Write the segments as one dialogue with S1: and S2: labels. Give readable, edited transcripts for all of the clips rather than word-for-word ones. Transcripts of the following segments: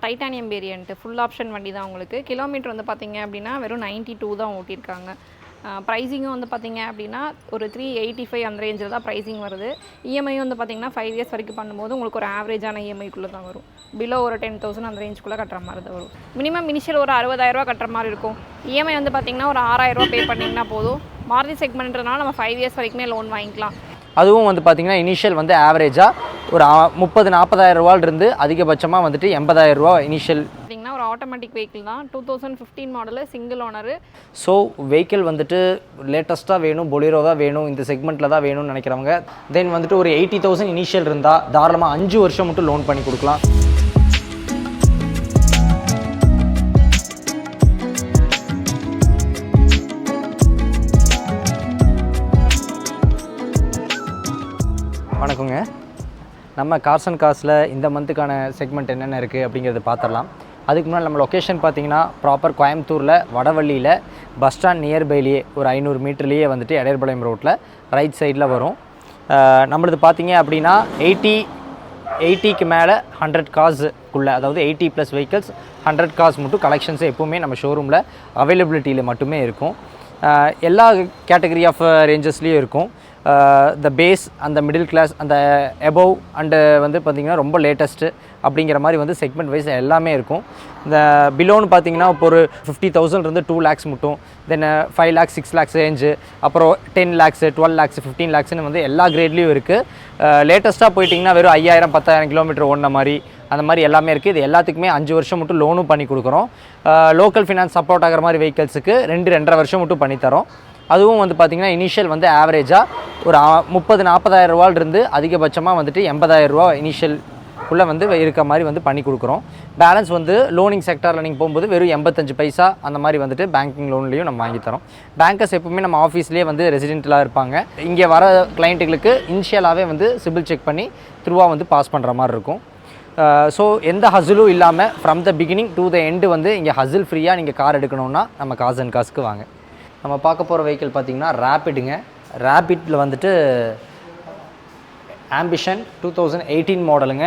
S1: Titanium variant full option வண்டி தான் உங்களுக்கு. கிலோமீட்டர் வந்து பார்த்திங்க அப்படின்னா வெறும் 92 தான் ஓட்டியிருக்காங்க. ப்ரைஸிங்கும் வந்து பார்த்திங்க அப்படின்னா ஒரு 385 அந்த ரேஞ்சில் தான் ப்ரைஸிங் வருது. இஎம்ஐயும் வந்து பார்த்திங்கன்னா 5 இயர்ஸ் வரைக்கும் பண்ணும்போது உங்களுக்கு ஒரு ஆவரேஜான இஎம்ஐக்குள்ளே தான் வரும். பிலோ ஒரு 10,000 அந்த ரேஞ்சுக்குள்ளே கட்டுற மாதிரி தான் வரும். மினிமம் இனிஷியல் ஒரு 60,000 கட்டுற மாதிரி இருக்கும். இஎம்ஐ வந்து பார்த்திங்கன்னா ஒரு 6,000 பே பண்ணிங்கன்னா போதும். மாருதி செக்மெண்ட்றதுனால நம்ம 5 இயர்ஸ் வரைக்குமே லோன் வாங்கிக்கலாம்.
S2: அதுவும் வந்து பார்த்திங்கன்னா இனிஷியல் வந்து ஆவரேஜாக ஒரு 30,000-40,000 ரூபாயிலிருந்து அதிகபட்சமாக வந்துட்டு 80,000 ரூபா இனிஷியல்.
S1: பார்த்திங்கன்னா ஒரு ஆட்டோமேட்டிக் வெஹிக்கிள் தான், 2015 model, single owner.
S2: So vehicle வந்துட்டு லேட்டஸ்ட்டாக வேணும், பொலிரோவாக வேணும், இந்த செக்மெண்ட்டில் தான் வேணும்னு நினைக்கிறவங்க தென் வந்துட்டு ஒரு 80,000 இனிஷியல் இருந்தால் தாராளமாக 5 வருஷம் மட்டும் லோன் பண்ணி கொடுக்கலாம். வணக்கங்க. நம்ம கார்ஸ் அண்ட் கார்ஸில் இந்த மந்த்துக்கான செக்மெண்ட் என்னென்ன இருக்குது அப்படிங்கிறத பார்த்துடலாம். அதுக்கு முன்னாடி நம்ம லொக்கேஷன் பார்த்திங்கன்னா ப்ராப்பர் கோயம்புத்தூரில் வடவள்ளியில் பஸ் ஸ்டாண்ட் நியர்பைலேயே ஒரு 500 மீட்டர்லேயே வந்துட்டு எடையர்பாளையம் ரோட்டில் ரைட் சைடில் வரும். நம்மளது பார்த்திங்க அப்படின்னா 80க்கு மேலே 100 கார்ஸுக்குள்ளே, அதாவது 80+ வெஹிக்கிள்ஸ் 100 கார்ஸ் மட்டும் கலெக்ஷன்ஸ் எப்போவுமே நம்ம ஷோரூமில் அவைலபிலிட்டியில் மட்டுமே இருக்கும். எல்லா கேட்டகரி ஆஃப் ரேஞ்சஸ்லேயும் இருக்கும். த பேஸ், அந்த மிடில் கிளாஸ், அந்த எபோவ் அண்டு வந்து பார்த்திங்கன்னா ரொம்ப லேட்டஸ்ட்டு அப்படிங்கிற மாதிரி வந்து செக்மெண்ட் வைஸ் எல்லாமே இருக்கும். இந்த பிலோன்னு பார்த்திங்கன்னா இப்போ ஒரு 50,000 இருந்து 2 lakhs மட்டும், தென் 5 lakhs 6 lakhs ரேஞ்சு, அப்புறம் 10 lakhs 12 lakhs 15 lakhsன்னு வந்து எல்லா கிரேட்லேயும் இருக்குது. லேட்டஸ்ட்டாக போயிட்டிங்கன்னா வெறும் 5,000 10,000 கிலோமீட்டர் ஓடின மாதிரி அந்த மாதிரி எல்லாமே இருக்குது. இது எல்லாத்துக்குமே 5 வருஷம் மட்டும் லோனும் பண்ணி கொடுக்குறோம். லோக்கல் ஃபினான்ஸ் சப்போர்ட் ஆகிற மாதிரி வெஹிக்கிள்ஸுக்கு 2-2.5 வருஷம் மட்டும் பண்ணித்தரோம். அதுவும் வந்து பார்த்திங்கன்னா இனிஷியல் வந்து ஆவரேஜாக ஒரு 30,000-40,000 ரூபாயிலிருந்து அதிகபட்சமாக வந்துட்டு 80,000 ரூபா இனிஷியல்குள்ளே வந்து இருக்க மாதிரி வந்து பண்ணி கொடுக்குறோம். பேலன்ஸ் வந்து லோனிங் செக்டாரில் நீங்கள் போகும்போது வெறும் 85 பைசா அந்த மாதிரி வந்துட்டு பேங்கிங் லோன்லேயும் நம்ம வாங்கி தரோம். பேங்கர்ஸ் எப்பவுமே நம்ம ஆஃபீஸ்லேயே வந்து ரெசிடென்டலாக இருப்பாங்க. இங்கே வர கிளைண்ட்டுகளுக்கு இனிஷியலாகவே வந்து சிபில் செக் பண்ணி த்ரூவாக வந்து பாஸ் பண்ணுற மாதிரி இருக்கும். ஸோ எந்த ஹசிலும் இல்லாமல் from the beginning to the end வந்து இங்கே ஹசில் ஃப்ரீயாக நீங்கள் கார் எடுக்கணுன்னா நம்ம கார்ஸ் அண்ட் கார்ஸ்க்கு வாங்க. நம்ம பார்க்க போகிற வெஹிக்கிள் பார்த்திங்கன்னா ரேப்பிடுங்க. ரேப்பிடில் வந்துட்டு ஆம்பிஷன் 2018 மாடலுங்க.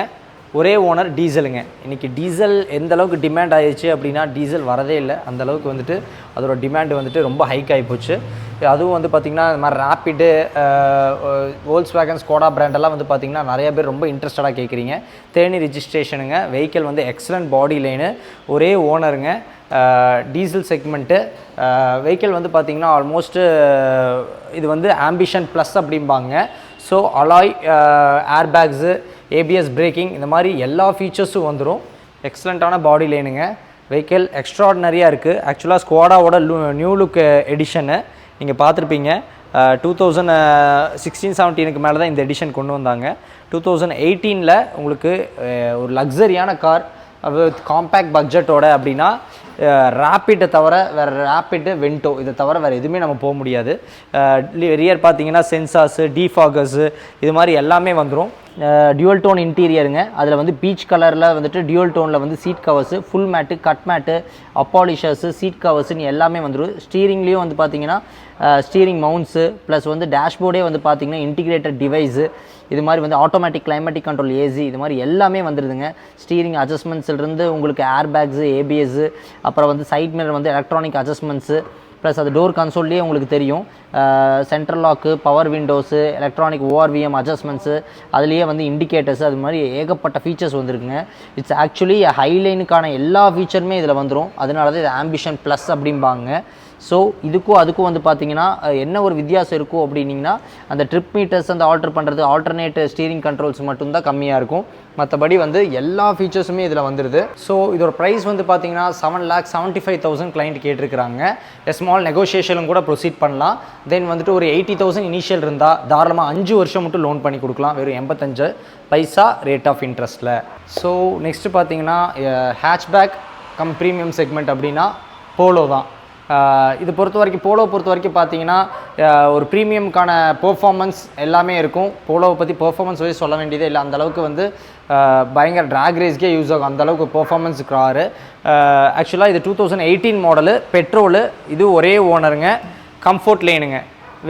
S2: ஒரே ஓனர், டீசலுங்க. இன்றைக்கி டீசல் எந்த அளவுக்கு டிமாண்ட் ஆகிடுச்சு அப்படின்னா டீசல் வரதே இல்லை. அந்தளவுக்கு வந்துட்டு அதோட டிமாண்டு வந்துட்டு ரொம்ப ஹைக் ஆகிப்போச்சு. அதுவும் வந்து பார்த்திங்கன்னா இந்த மாதிரி ரேப்பிடு, வோல்க்ஸ்வேகன், ஸ்கோடா பிராண்டெல்லாம் வந்து பார்த்திங்கன்னா நிறைய பேர் ரொம்ப இன்ட்ரெஸ்டடாக கேட்குறீங்க. தேனி ரிஜிஸ்ட்ரேஷனுங்க. வெஹிக்கிள் வந்து எக்ஸலண்ட் பாடி லைனு, ஒரே ஓனருங்க, டீசல் செக்மெண்ட்டு. வெஹிக்கிள் வந்து பார்த்திங்கன்னா ஆல்மோஸ்ட்டு இது வந்து ஆம்பிஷன் ப்ளஸ் அப்படிம்பாங்க. ஸோ அலாய், ஏர்பேக்ஸு, ஏபிஎஸ் பிரேக்கிங், இந்த மாதிரி எல்லா ஃபீச்சர்ஸும் வந்துடும். எக்ஸலண்ட்டான பாடி லைனுங்க. வெஹிக்கிள் எக்ஸ்ட்ராடினரியாக இருக்குது. ஆக்சுவலாக ஸ்குவாடாவோட நியூ லுக் எடிஷனு நீங்கள் பார்த்துருப்பீங்க. 2016-17க்கு மேலே தான் இந்த எடிஷன் கொண்டு வந்தாங்க. 2018 உங்களுக்கு ஒரு லக்ஸரியான கார் வித் காம்பேக்ட் பட்ஜெட்டோட அப்படின்னா ரேப்பிட்டை தவிர வேறு, ரேப்பிட்டு வென்டோ இதை தவிர வேறு எதுவுமே நம்ம போக முடியாது. ரியர் பார்த்தீங்கன்னா சென்சார்ஸு, டீஃபாகர்ஸு, இது மாதிரி எல்லாமே வந்துடும். டியூவல் டோன் இன்டீரியருங்க. அதில் வந்து பீச் கலரில் வந்துட்டு டியூவல் டோனில் வந்து seat covers, full mat, cut mat, upholsters, seat கவர்ஸுன்னு எல்லாமே வந்துடும். ஸ்டீரிங்லேயும் வந்து பார்த்திங்கன்னா ஸ்டீரிங் மவுண்ட்ஸு ப்ளஸ் வந்து டேஷ்போர்டே வந்து பார்த்திங்கன்னா இன்டிகிரேட்டட் டிவைஸு, இது மாதிரி வந்து ஆட்டோமேட்டிக் கிளைமேட்டிக் கண்ட்ரோல், ஏசி, இது மாதிரி எல்லாமே வந்துடுதுங்க. ஸ்டீரிங் அட்ஜஸ்ட்மெண்ட்ஸ்லேருந்து உங்களுக்கு ஏர் பேக்ஸு, ஏபிஎஸ்ஸு, அப்புறம் வந்து சைட் மிரர் வந்து எலக்ட்ரானிக் அட்ஜஸ்ட்மெண்ட்ஸு, ப்ளஸ் அது டோர் கன்சோல்லேயே உங்களுக்கு தெரியும். Central lock, power windows, electronic ORVM adjustments, அதுலேயே வந்து இண்டிகேட்டர்ஸ், அது மாதிரி ஏகப்பட்ட ஃபீச்சர்ஸ் வந்துருக்குங்க. இட்ஸ் ஆக்சுவலி ஹைலைனுக்கான எல்லா ஃபீச்சருமே இதில் வந்துடும். அதனால தான் இது ஆம்பிஷன் ப்ளஸ் அப்படிம்பாங்க. ஸோ இதுக்கும் அதுக்கும் வந்து பார்த்திங்கன்னா என்ன ஒரு வித்தியாசம் இருக்கும் அப்படின்னிங்கன்னா அந்த ட்ரிப் மீட்டர்ஸ் அந்த ஆல்டர் பண்ணுறது, ஆல்டர்னேட் ஸ்டீரிங் கண்ட்ரோல்ஸ் மட்டும்தான் கம்மியாக இருக்கும். மற்றபடி வந்து எல்லா ஃபீச்சர்ஸுமே இதில் வந்துடுது. ஸோ இதோட ப்ரைஸ் வந்து பார்த்திங்கன்னா 7,75,000 கிளைண்ட் கேட்டிருக்கிறாங்க. ஸ்மால் நெகோஷியேஷனும் கூட ப்ரொசீட் பண்ணலாம். தென் வந்துட்டு ஒரு 80,000 இனிஷியல் இருந்தால் தாராளமாக 5 வருஷம் மட்டும் லோன் பண்ணி கொடுக்கலாம், வெறும் 85 பைசா ரேட் ஆஃப் இன்ட்ரெஸ்ட்டில். ஸோ நெக்ஸ்ட்டு பார்த்திங்கன்னா ஹேட்ச்பேக் கம் ப்ரீமியம் செக்மெண்ட் அப்படின்னா போலோ தான். இது போலோ பொறுத்த வரைக்கும் பார்த்தீங்கன்னா ஒரு ப்ரீமியம்கான பெர்ஃபார்மன்ஸ் எல்லாமே இருக்கும். போலோவை பற்றி பெர்ஃபார்மன்ஸ் வைஸ் சொல்ல வேண்டியதே இல்லை. அந்தளவுக்கு வந்து பயங்கர ட்ராக் ரேஸ்க்கே யூஸ் ஆகும், அந்தளவுக்கு பெர்ஃபார்மன்ஸ் காரு. ஆக்சுவலாக இது 2018 மாடலு, பெட்ரோலு, இது ஒரே ஓனருங்க, கம்ஃபோர்ட் லேனுங்க.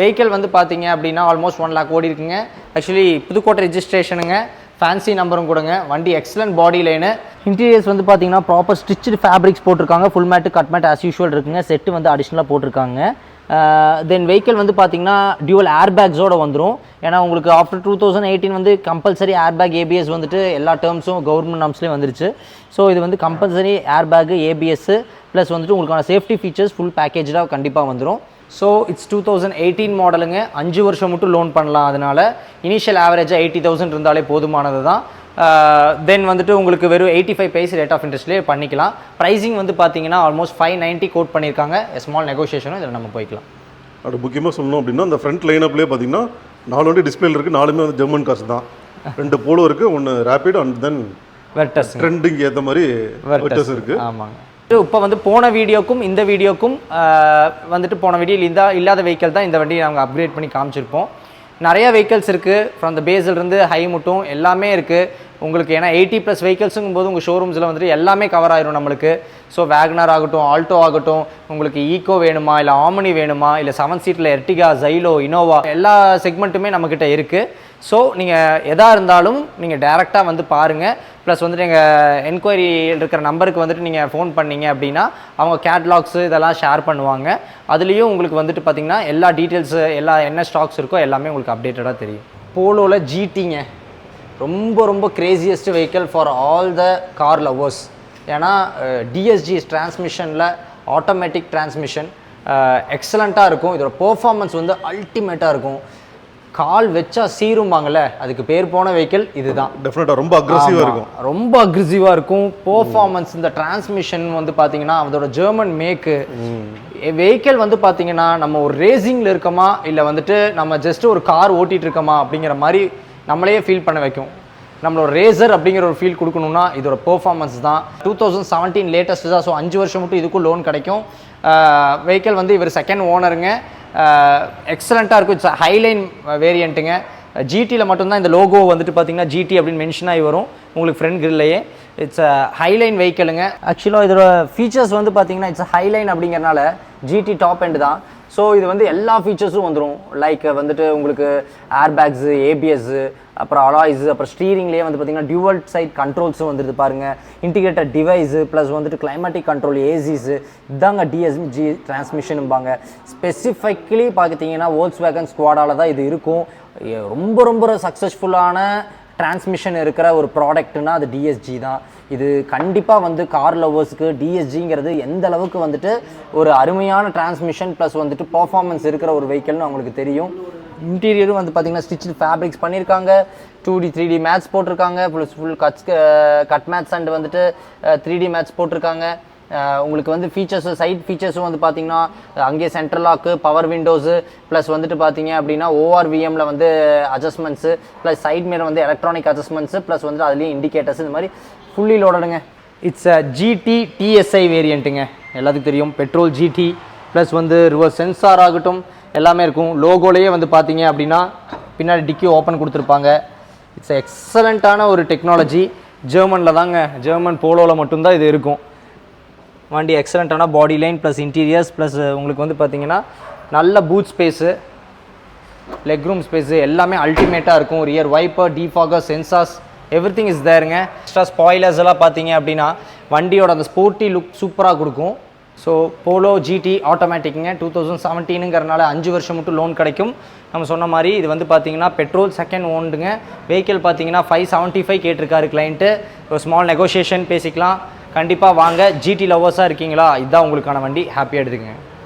S2: வெஹிக்கிள் வந்து பார்த்தீங்க அப்படின்னா ஆல்மோஸ்ட் 1 lakh ஓடி இருக்குங்க. ஆக்சுவலி புதுக்கோட்டை ரெஜிஸ்ட்ரேஷனுங்க, ஃபேன்சி நம்பரும் கொடுங்க. வண்டி எக்ஸலண்ட் பாடி லைனு, இன்டீரியர்ஸ் வந்து பார்த்தீங்கன்னா ப்ராப்பர் ஸ்டிச்சு ஃபேப்ரிக்ஸ் போட்டிருக்காங்க. Full mat cut mat as usual இருக்குங்க. செட்டு வந்து அடிஷ்னலாக போட்டிருக்காங்க. தென் வெஹிக்கிள் வந்து பார்த்தீங்கன்னா டியூவல் ஏர் பேக்ஸோடு வந்துடும். ஏன்னா உங்களுக்கு ஆஃப்டர் 2018 வந்து கம்பல்சரி ஏர் பேக் ஏபிஎஸ் வந்துட்டு எல்லா டேர்ம்ஸும் கவர்மெண்ட் நார்ம்ஸ்லேயும் வந்துருச்சு. ஸோ இது வந்து compulsory air bag ABS plus வந்துட்டு உங்களுக்கான சேஃப்டி ஃபீச்சர்ஸ் ஃபுல் பேக்கேஜாக கண்டிப்பாக வந்துடும். ஸோ இட்ஸ் 2018 மாடலுங்க. 5 வருஷம் மட்டும் லோன் பண்ணலாம். அதனால் இனிஷியல் ஆவரேஜாக 80,000 இருந்தாலே போதுமானது தான். தென் வந்துட்டு உங்களுக்கு வெறும் 85 பைஸ் ரேட் ஆஃப் இன்ட்ரெஸ்ட்லேயே பண்ணிக்கலாம். ப்ரைஸிங் வந்து பார்த்தீங்கன்னா ஆல்மோஸ்ட் 590 கோட் பண்ணியிருக்காங்க. ஸ்மால் நெகோஷியேஷனும் இதில் நம்ம போய்க்கலாம்.
S3: அது முக்கியமாக சொல்லணும் அப்படின்னா அந்த ஃப்ரண்ட் லைனப்லேயே பார்த்தீங்கன்னா 4 வண்டி டிஸ்பிளேல இருக்குது. 4மே வந்து ஜெர்மன் கார்ஸ் தான். 2 போலோ இருக்குது, 1 ரேபிட் அண்ட் தென்
S2: வெர்டஸ்
S3: ட்ரெண்டிங் ஏற்ற மாதிரி வெர்டஸ் இருக்குது.
S2: ஆமாங்க. இப்போ வந்து போன வீடியோக்கும் இந்த வீடியோக்கும் வந்துட்டு போன வீடியோவில் இல்லாத வெஹிக்கிள் தான் இந்த வண்டியை நாங்கள் அப்கிரேட் பண்ணி காமிச்சிருப்போம். நிறைய வெஹிக்கிள்ஸ் இருக்குது. ஃப்ரம் த பேஸ்லேருந்து ஹை மட்டும் எல்லாமே இருக்குது உங்களுக்கு. ஏன்னா 80+ வெஹிக்கிள்ஸுங்கும் போது உங்கள் ஷோரூம்ஸில் வந்துட்டு எல்லாமே கவர் ஆயிரும் நம்மளுக்கு. ஸோ வேகனர் ஆகட்டும், ஆல்டோ ஆகட்டும், உங்களுக்கு ஈக்கோ வேணுமா, இல்லை ஆமனி வேணுமா, இல்லை 7 சீட்டில் எர்டிகா, ஜைலோ, இனோவா எல்லா செக்மெண்ட்டுமே நம்மக்கிட்ட இருக்குது. ஸோ நீங்கள் எதாக இருந்தாலும் நீங்கள் டேரெக்டாக வந்து பாருங்கள். ப்ளஸ் வந்துட்டு எங்கள் என்கொயரி இருக்கிற நம்பருக்கு வந்துட்டு நீங்கள் ஃபோன் பண்ணீங்க அப்படின்னா அவங்க கேட்லாக்ஸு இதெல்லாம் ஷேர் பண்ணுவாங்க. அதுலேயும் உங்களுக்கு வந்துட்டு பார்த்திங்கன்னா எல்லா டீட்டெயில்ஸு எல்லா என்ன ஸ்டாக்ஸ் இருக்கோ எல்லாமே உங்களுக்கு அப்டேட்டடாக தெரியும். போலோவில் ஜிடிங்க ரொம்ப ரொம்ப craziest vehicle for all the car lovers. ஏன்னா டிஎஸ்ஜி டிரான்ஸ்மிஷனில் ஆட்டோமேட்டிக் டிரான்ஸ்மிஷன் எக்ஸலண்ட்டாக இருக்கும். இதோட பெர்ஃபார்மன்ஸ் வந்து அல்டிமேட்டாக இருக்கும். கால் வச்சா சீரும்பாங்கள்ல, அதுக்கு பேர் போன வெஹிக்கிள் இதுதான்.
S3: டெஃபினட்டாக ரொம்ப அக்ரெசிவாக இருக்கும்.
S2: ரொம்ப அக்ரெசிவாக இருக்கும். பெர்ஃபார்மன்ஸ் இந்த டிரான்ஸ்மிஷன் வந்து பார்த்தீங்கன்னா அதோட ஜெர்மன் மேக்கு வெஹிக்கிள் வந்து பார்த்தீங்கன்னா நம்ம ஒரு ரேசிங்கில் இருக்கோமா இல்லை வந்துட்டு நம்ம ஜஸ்ட் ஒரு கார் ஓட்டிகிட்டு இருக்கோமா அப்படிங்கிற மாதிரி நம்மளையே ஃபீல் பண்ண வைக்கும். நம்மளோட ரேசர் அப்படிங்கிற ஒரு ஃபீல் கொடுக்கணும்னா இதோட பெர்ஃபார்மன்ஸ் தான். 2017 லேட்டஸ்ட் தான். ஸோ 5 வருஷம் மட்டும் இதுக்கும் லோன் கிடைக்கும். வெஹிக்கிள் வந்து இவர் செகண்ட் ஓனருங்க. எக்ஸலண்ட்டாக இருக்கும். It's Highline வேரியண்ட்டுங்க. ஜிடியில் மட்டும்தான் இந்த லோகோ வந்துட்டு பார்த்தீங்கன்னா ஜிடி அப்படின்னு மென்ஷன் ஆகி வரும் உங்களுக்கு ஃப்ரண்ட் கிரில்லையே. இட்ஸ் ஹைலைன் வெஹிக்கிளுங்க. ஆக்சுவலாக இதோட ஃபீச்சர்ஸ் வந்து பார்த்தீங்கன்னா இட்ஸ் ஹைலைன் அப்படிங்கிறனால ஜிடி டாப் எண்ட் தான். ஸோ இது வந்து எல்லா ஃபீச்சர்ஸும் வந்துடும். லைக் வந்துட்டு உங்களுக்கு ஏர் பேக்ஸு, ஏபிஎஸ்ஸு, அப்புறம் அலாய்ஸு, அப்புறம் ஸ்டீரிங்லேயே வந்து பார்த்தீங்கன்னா டியூவல் சைட் கண்ட்ரோல்ஸும் வந்துடுது பாருங்கள். இன்டிகிரேட்டட் டிவைஸு ப்ளஸ் வந்துட்டு கிளைமேட்டிக் கண்ட்ரோல், ஏசிஸு, இதாங்க டிஎஸ்ஜி டிரான்ஸ்மிஷனும்பாங்க. ஸ்பெசிஃபிக்கலி பார்த்தீங்கன்னா வோல்க்ஸ்வேகன் ஸ்குவாடால் தான் இது இருக்கும். ரொம்ப ரொம்ப சக்ஸஸ்ஃபுல்லான டிரான்ஸ்மிஷன் இருக்கிற ஒரு ப்ராடக்ட்னா அது டிஎஸ்ஜி தான். இது கண்டிப்பாக வந்து கார் லவ்வர்ஸுக்கு டிஎஸ்ஜிங்கிறது எந்த அளவுக்கு வந்துட்டு ஒரு அருமையான டிரான்ஸ்மிஷன் ப்ளஸ் வந்துட்டு பர்ஃபார்மன்ஸ் இருக்கிற ஒரு வெஹிக்கிள்னு அவங்களுக்கு தெரியும். இன்டீரியரும் வந்து பார்த்திங்கன்னா ஸ்டிச்சு ஃபேப்ரிக்ஸ் பண்ணியிருக்காங்க. 2D 3D மேட்ச் போட்டிருக்காங்க. Plus full cut match and வந்துட்டு 3D மேட்ச் போட்டிருக்காங்க. உங்களுக்கு வந்து ஃபீச்சர்ஸு சைட் ஃபீச்சர்ஸும் வந்து பார்த்திங்கன்னா அங்கேயே central lock, power windows plus வந்துட்டு பார்த்தீங்க அப்படின்னா ஓஆர்விஎம்மில் வந்து அட்ஜஸ்ட்மெண்ட்ஸு ப்ளஸ் சைட் மிரர் வந்து எலக்ட்ரானிக் அட்ஜஸ்ட்மெண்ட்ஸு ப்ளஸ் வந்து அதுலேயும் இண்டிகேட்டர்ஸ் இந்த மாதிரி ஃபுல்லி லோடடுங்க. இட்ஸ் ஜிடி டிஎஸ்ஐ வேரியண்ட்டுங்க. எல்லாத்துக்கும் தெரியும் பெட்ரோல் ஜிடி ப்ளஸ் வந்து ரிவர்ஸ் சென்சார் ஆகட்டும் எல்லாமே இருக்கும். லோகோலேயே வந்து பார்த்தீங்க அப்படின்னா பின்னாடி டிக்கி ஓப்பன் கொடுத்துருப்பாங்க. இட்ஸ் எக்ஸலண்ட்டான ஒரு டெக்னாலஜி. ஜெர்மனில் தாங்க, ஜெர்மன் போலோவில் மட்டும்தான் இது இருக்கும். வண்டி எக்ஸலண்ட்டான body line plus interiors plus உங்களுக்கு வந்து பார்த்தீங்கன்னா நல்ல boot space, leg room space எல்லாமே அல்டிமேட்டாக இருக்கும். Rear wiper, defogger, sensors everything is தேருங்க. எக்ஸ்ட்ரா ஸ்பாய்லர்ஸ் எல்லாம் பார்த்தீங்க அப்படின்னா வண்டியோட அந்த ஸ்போர்ட்டி லுக் சூப்பராக கொடுக்கும். ஸோ போலோ ஜிடி ஆட்டோமேட்டிக்குங்க. 2017ங்கிறனால 5 வருஷம் மட்டும் லோன் கிடைக்கும். நம்ம சொன்ன மாதிரி இது வந்து பார்த்தீங்கன்னா பெட்ரோல் செகண்ட் ஓண்டுங்க. வெஹிக்கிள் பார்த்தீங்கன்னா 575 கேட்டிருக்காரு கிளைண்ட்டு. ஒரு ஸ்மால் நெகோஷியேஷன் பேசிக்கலாம். கண்டிப்பாக வாங்க. ஜிடி லவ்வர்ஸாக இருக்கீங்களா, இதுதான் உங்களுக்கான வண்டி. ஹாப்பியாக எடுத்துக்கங்க.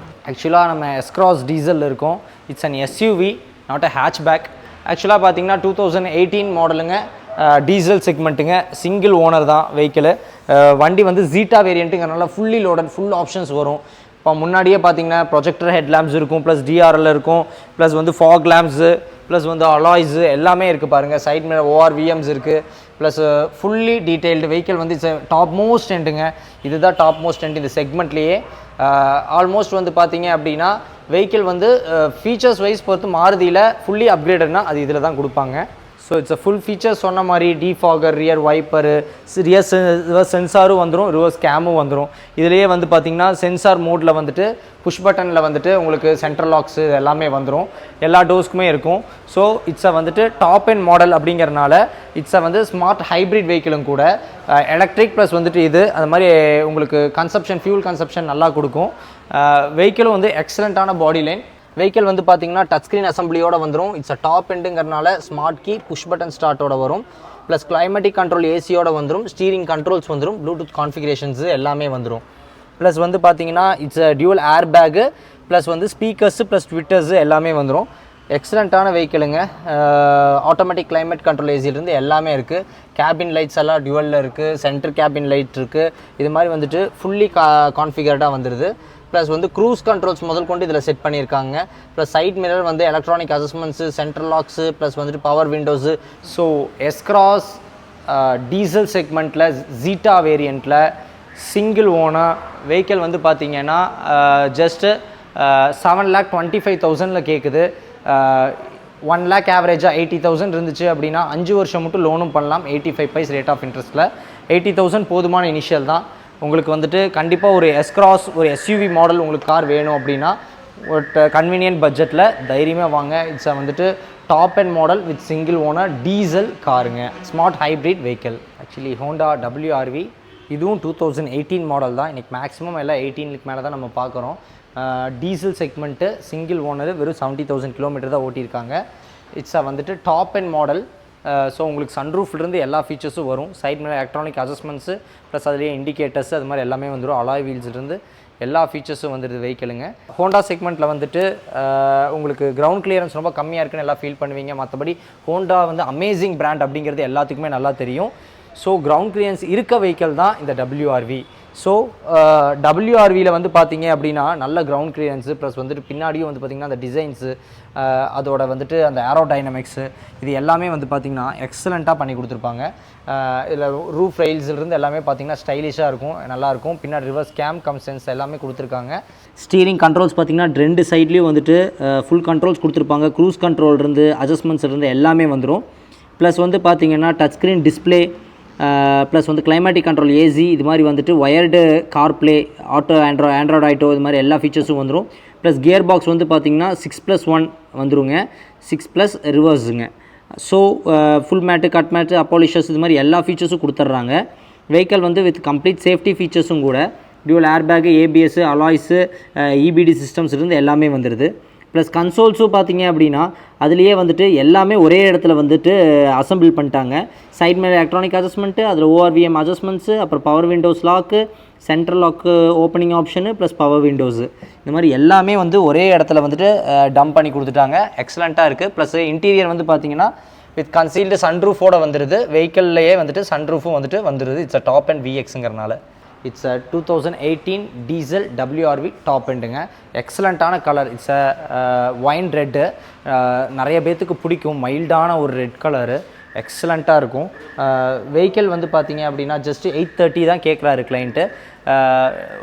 S2: ஆக்சுவலாக நம்ம எஸ்க்ராஸ் டீசல் இருக்கோம். It's an SUV, not a hatchback. ஆக்சுவலாக பார்த்தீங்கன்னா 2018 மாடலுங்க. டீசல் செக்மெண்ட்டுங்க. சிங்கிள் ஓனர் தான் வெஹிக்கிள். வண்டி வந்து ஜீட்டா வேரியண்ட்டுங்கிறனால ஃபுல்லி லோடட் ஃபுல் ஆப்ஷன்ஸ் வரும். இப்போ முன்னாடியே பார்த்தீங்கன்னா ப்ரொஜெக்டர் ஹெட் லேம்ப்ஸ் இருக்கும், ப்ளஸ் டிஆர்எல் இருக்கும், ப்ளஸ் வந்து ஃபாக் லேம்ப்ஸு, ப்ளஸ் வந்து அலாய்ஸு எல்லாமே இருக்குது பாருங்கள். சைட் மிரர் ஓஆர்விஎம்ஸ் இருக்குது. ப்ளஸ் ஃபுல்லி டீட்டெயில்டு வெஹிக்கிள் வந்து இட்ஸ் டாப் மோஸ்ட் எண்டுங்க. இதுதான் டாப் மோஸ்ட் எண்ட் இந்த செக்மெண்ட்லேயே. ஆல்மோஸ்ட் வந்து பார்த்தீங்க அப்படின்னா வெஹிக்கிள் வந்து ஃபீச்சர்ஸ் வைஸ் பொறுத்து மாருதியில் ஃபுல்லி அப்கிரேடட்னா அது இதில் தான் கொடுப்பாங்க. ஸோ இட்ஸ் ஃபுல் ஃபீச்சர்ஸ் சொன்ன மாதிரி டிஃபாகர், ரியர் வைப்பரு, ரிவர்ஸ் சென்சாரும் வந்துடும், ரிவர்ஸ் கேமும் வந்துடும். இதுலேயே வந்து பார்த்திங்கன்னா சென்சார் மோடில் வந்துட்டு புஷ் பட்டனில் வந்துட்டு உங்களுக்கு சென்ட்ரல் லாக்ஸு எல்லாமே வந்துடும், எல்லா டோர்ஸ்க்குமே இருக்கும். ஸோ இட்ஸை வந்துட்டு டாப் அண்ட் மாடல் அப்படிங்கிறனால இட்ஸை வந்து ஸ்மார்ட் ஹைப்ரிட் வெஹிக்கிளும் கூட. எலக்ட்ரிக் ப்ளஸ் வந்துட்டு இது அது மாதிரி உங்களுக்கு ஃபியூல் கன்சப்ஷன் நல்லா கொடுக்கும். வெஹிக்கிளும் வந்து எக்ஸலண்ட்டான பாடி லைன். வெஹிக்கிள் வந்து பார்த்தீங்கன்னா டச் ஸ்க்ரீன் அசம்பிளியோட வந்துடும். இட்ஸ் டாப் எண்டுங்கிறனால ஸ்மார்ட் கீ புஷ் பட்டன் ஸ்டார்ட்டோட வரும். ப்ளஸ் கிளைமேட்டிக் கண்ட்ரோல் ஏசியோட வந்துடும், ஸ்டீரிங் கண்ட்ரோல்ஸ் வந்துடும், ப்ளூடூத் கான்ஃபிகரேஷன்ஸு எல்லாமே வந்துடும். ப்ளஸ் வந்து பார்த்தீங்கன்னா it's dual air bag plus வந்து ஸ்பீக்கர்ஸு ப்ளஸ் ட்விட்டர்ஸு எல்லாமே வந்துடும். எக்ஸலண்ட்டான வெஹிக்கிளுங்க. ஆட்டோமேட்டிக் கிளைமேட் கண்ட்ரோல் ஏசியிலேருந்து எல்லாமே இருக்குது. கேபின் லைட்ஸ் எல்லாம் டியூவலில் இருக்குது, சென்டர் கேபின் லைட் இருக்குது. இது மாதிரி வந்துட்டு ஃபுல்லி கான்ஃபிகர்டாக வந்துடுது. ப்ளஸ் வந்து க்ரூஸ் கண்ட்ரோல்ஸ் முதல் கொண்டு இதில் செட் பண்ணியிருக்காங்க. ப்ளஸ் சைட் மிரர் வந்து electronic adjustments, central lakhs plus வந்துட்டு power windows. So S-Cross diesel செக்மெண்ட்டில் ஜீட்டா வேரியண்ட்டில் சிங்கிள் ஓனர் வெஹிக்கிள் வந்து பார்த்திங்கன்னா ஜஸ்ட்டு 7,25,000 கேட்குது. 1 lakh ஆவரேஜாக 80,000 இருந்துச்சு அப்படின்னா 5 வருஷம் மட்டும் லோனும் பண்ணலாம். 85% ரேட் ஆஃப் இன்ட்ரெஸ்ட்டில் 80,000 போதுமான இனிஷியல் தான். உங்களுக்கு வந்துட்டு கண்டிப்பாக ஒரு எஸ்க்ராஸ் ஒரு எஸ்யூவி மாடல் உங்களுக்கு கார் வேணும் அப்படின்னா ஒரு கன்வீனியன்ட் பட்ஜெட்டில் தைரியமாக வாங்க. இட்ஸை வந்துட்டு top end model with single owner diesel காருங்க, smart hybrid vehicle. Actually Honda WRV இதுவும் 2018 மாடல் தான். இன்றைக்கி மேக்ஸிமம் எல்லாம் 18க்கு மேலே தான் நம்ம பார்க்குறோம். டீசல் செக்மெண்ட்டு சிங்கிள் ஓனர் வெறும் 70,000 கிலோமீட்டர் தான் ஓட்டியிருக்காங்க. இட்ஸை வந்துட்டு டாப் அண்ட் மாடல். ஸோ உங்களுக்கு சன்ரூஃப்லேருந்து எல்லா ஃபீச்சர்ஸும் வரும். சைட் மேலே எலக்ட்ரானிக் அட்ஜஸ்ட்மெண்ட்ஸு ப்ளஸ் அதுலேயே இண்டிகேட்டர்ஸ் அது மாதிரி எல்லாமே வந்துடும். அலாய் வீல்ஸ்லேருந்து எல்லா ஃபீச்சர்ஸும் வந்துடுது வெஹிக்கிளுங்க. ஹோண்டா செக்மெண்ட்டில் வந்துட்டு உங்களுக்கு கிரவுண்ட் கிளியரன்ஸ் ரொம்ப கம்மியாக இருக்குன்னு எல்லாம் ஃபீல் பண்ணுவீங்க. மற்றபடி ஹோண்டா வந்து அமேசிங் பிராண்ட் அப்படிங்கிறது எல்லாத்துக்குமே நல்லா தெரியும். ஸோ கிரவுண்ட் கிளியரன்ஸ் இருக்க வெஹிக்கிள் தான் இந்த WRV. ஸோ WRVயில் வந்து பார்த்தீங்க அப்படின்னா நல்ல கிரவுண்ட் கிளியரன்ஸு ப்ளஸ் வந்துட்டு பின்னாடியும் வந்து பார்த்திங்கன்னா அந்த டிசைன்ஸு அதோட வந்துட்டு அந்த ஏரோடைனமிக்ஸு இது எல்லாமே வந்து பார்த்திங்கன்னா எக்ஸலண்ட்டாக பண்ணி கொடுத்துருப்பாங்க. இதில் ரூஃப் ரெயில்ஸ்லேருந்து எல்லாமே பார்த்திங்கன்னா ஸ்டைலிஷாக இருக்கும், நல்லாயிருக்கும். பின்னாடி ரிவர்ஸ் கேம் சென்ஸ் எல்லாமே கொடுத்துருக்காங்க. ஸ்டீரிங் கண்ட்ரோல்ஸ் பார்த்திங்கன்னா 2 சைட்லேயும் வந்துட்டு ஃபுல் கண்ட்ரோல்ஸ் கொடுத்துருப்பாங்க. க்ரூஸ் கண்ட்ரோல்லேருந்து அட்ஜஸ்ட்மெண்ட்ஸ்லேருந்து எல்லாமே வந்துடும். ப்ளஸ் வந்து பார்த்திங்கன்னா டச் ஸ்க்ரீன் டிஸ்பிளே ப்ளஸ் வந்து கிளைமேட்டிக் கண்ட்ரோல் ஏசி இது மாதிரி வந்துட்டு ஒயர்டு கார்ப்ளே, ஆண்ட்ராய்டு ஆட்டோ இது மாதிரி எல்லா ஃபீச்சர்ஸும் வந்துடும். ப்ளஸ் கியர் பாக்ஸ் வந்து பார்த்திங்கன்னா 6+1 வந்துருங்க, 6+ ரிவர்ஸுங்க. So full mat, cut mat, upholsters இது மாதிரி எல்லா ஃபீச்சர்ஸும் கொடுத்துட்றாங்க. வெஹிக்கிள் வந்து வித் கம்ப்ளீட் சேஃப்டி ஃபீச்சர்ஸும் கூட dual air bag, ABS, alloys, EBD systems இருந்து எல்லாமே வந்துடுது. ப்ளஸ் கன்சோல்ஸும் பார்த்தீங்க அப்படின்னா அதுலேயே வந்துட்டு எல்லாமே ஒரே இடத்துல வந்துட்டு அசம்பிள் பண்ணிட்டாங்க. சைட் மேலே எலக்ட்ரானிக் அட்ஜஸ்ட்மெண்ட்டு, அதில் ORVM அட்ஜஸ்ட்மெண்ட்ஸு, அப்புறம் power windows lock, central lock opening option plus power windows இந்த மாதிரி எல்லாமே வந்து ஒரே இடத்துல வந்துட்டு டம்ப் பண்ணி கொடுத்துட்டாங்க. எக்ஸலண்ட்டாக இருக்குது. ப்ளஸ் இன்டீரியர் வந்து பார்த்தீங்கன்னா வித் கன்சீல்டு சன்ரூஃபோட வந்துடுது. வெஹிக்கிள்லேயே வந்துட்டு சன்ரூஃபும் வந்துட்டு வந்துடுது. இட்ஸ் டாப் அண்ட் VXங்கிறனால. இட்ஸ் 2018 டீசல் WRV டாப் எண்டுங்க. எக்ஸலண்ட்டான கலர். It's wine red. நிறைய பேர்த்துக்கு பிடிக்கும். மைல்டான ஒரு ரெட் கலரு, எக்ஸலண்ட்டாக இருக்கும். வெஹிக்கிள் வந்து பார்த்தீங்க அப்படின்னா ஜஸ்ட் 830 தான் கேட்குறாரு கிளைண்ட்டு.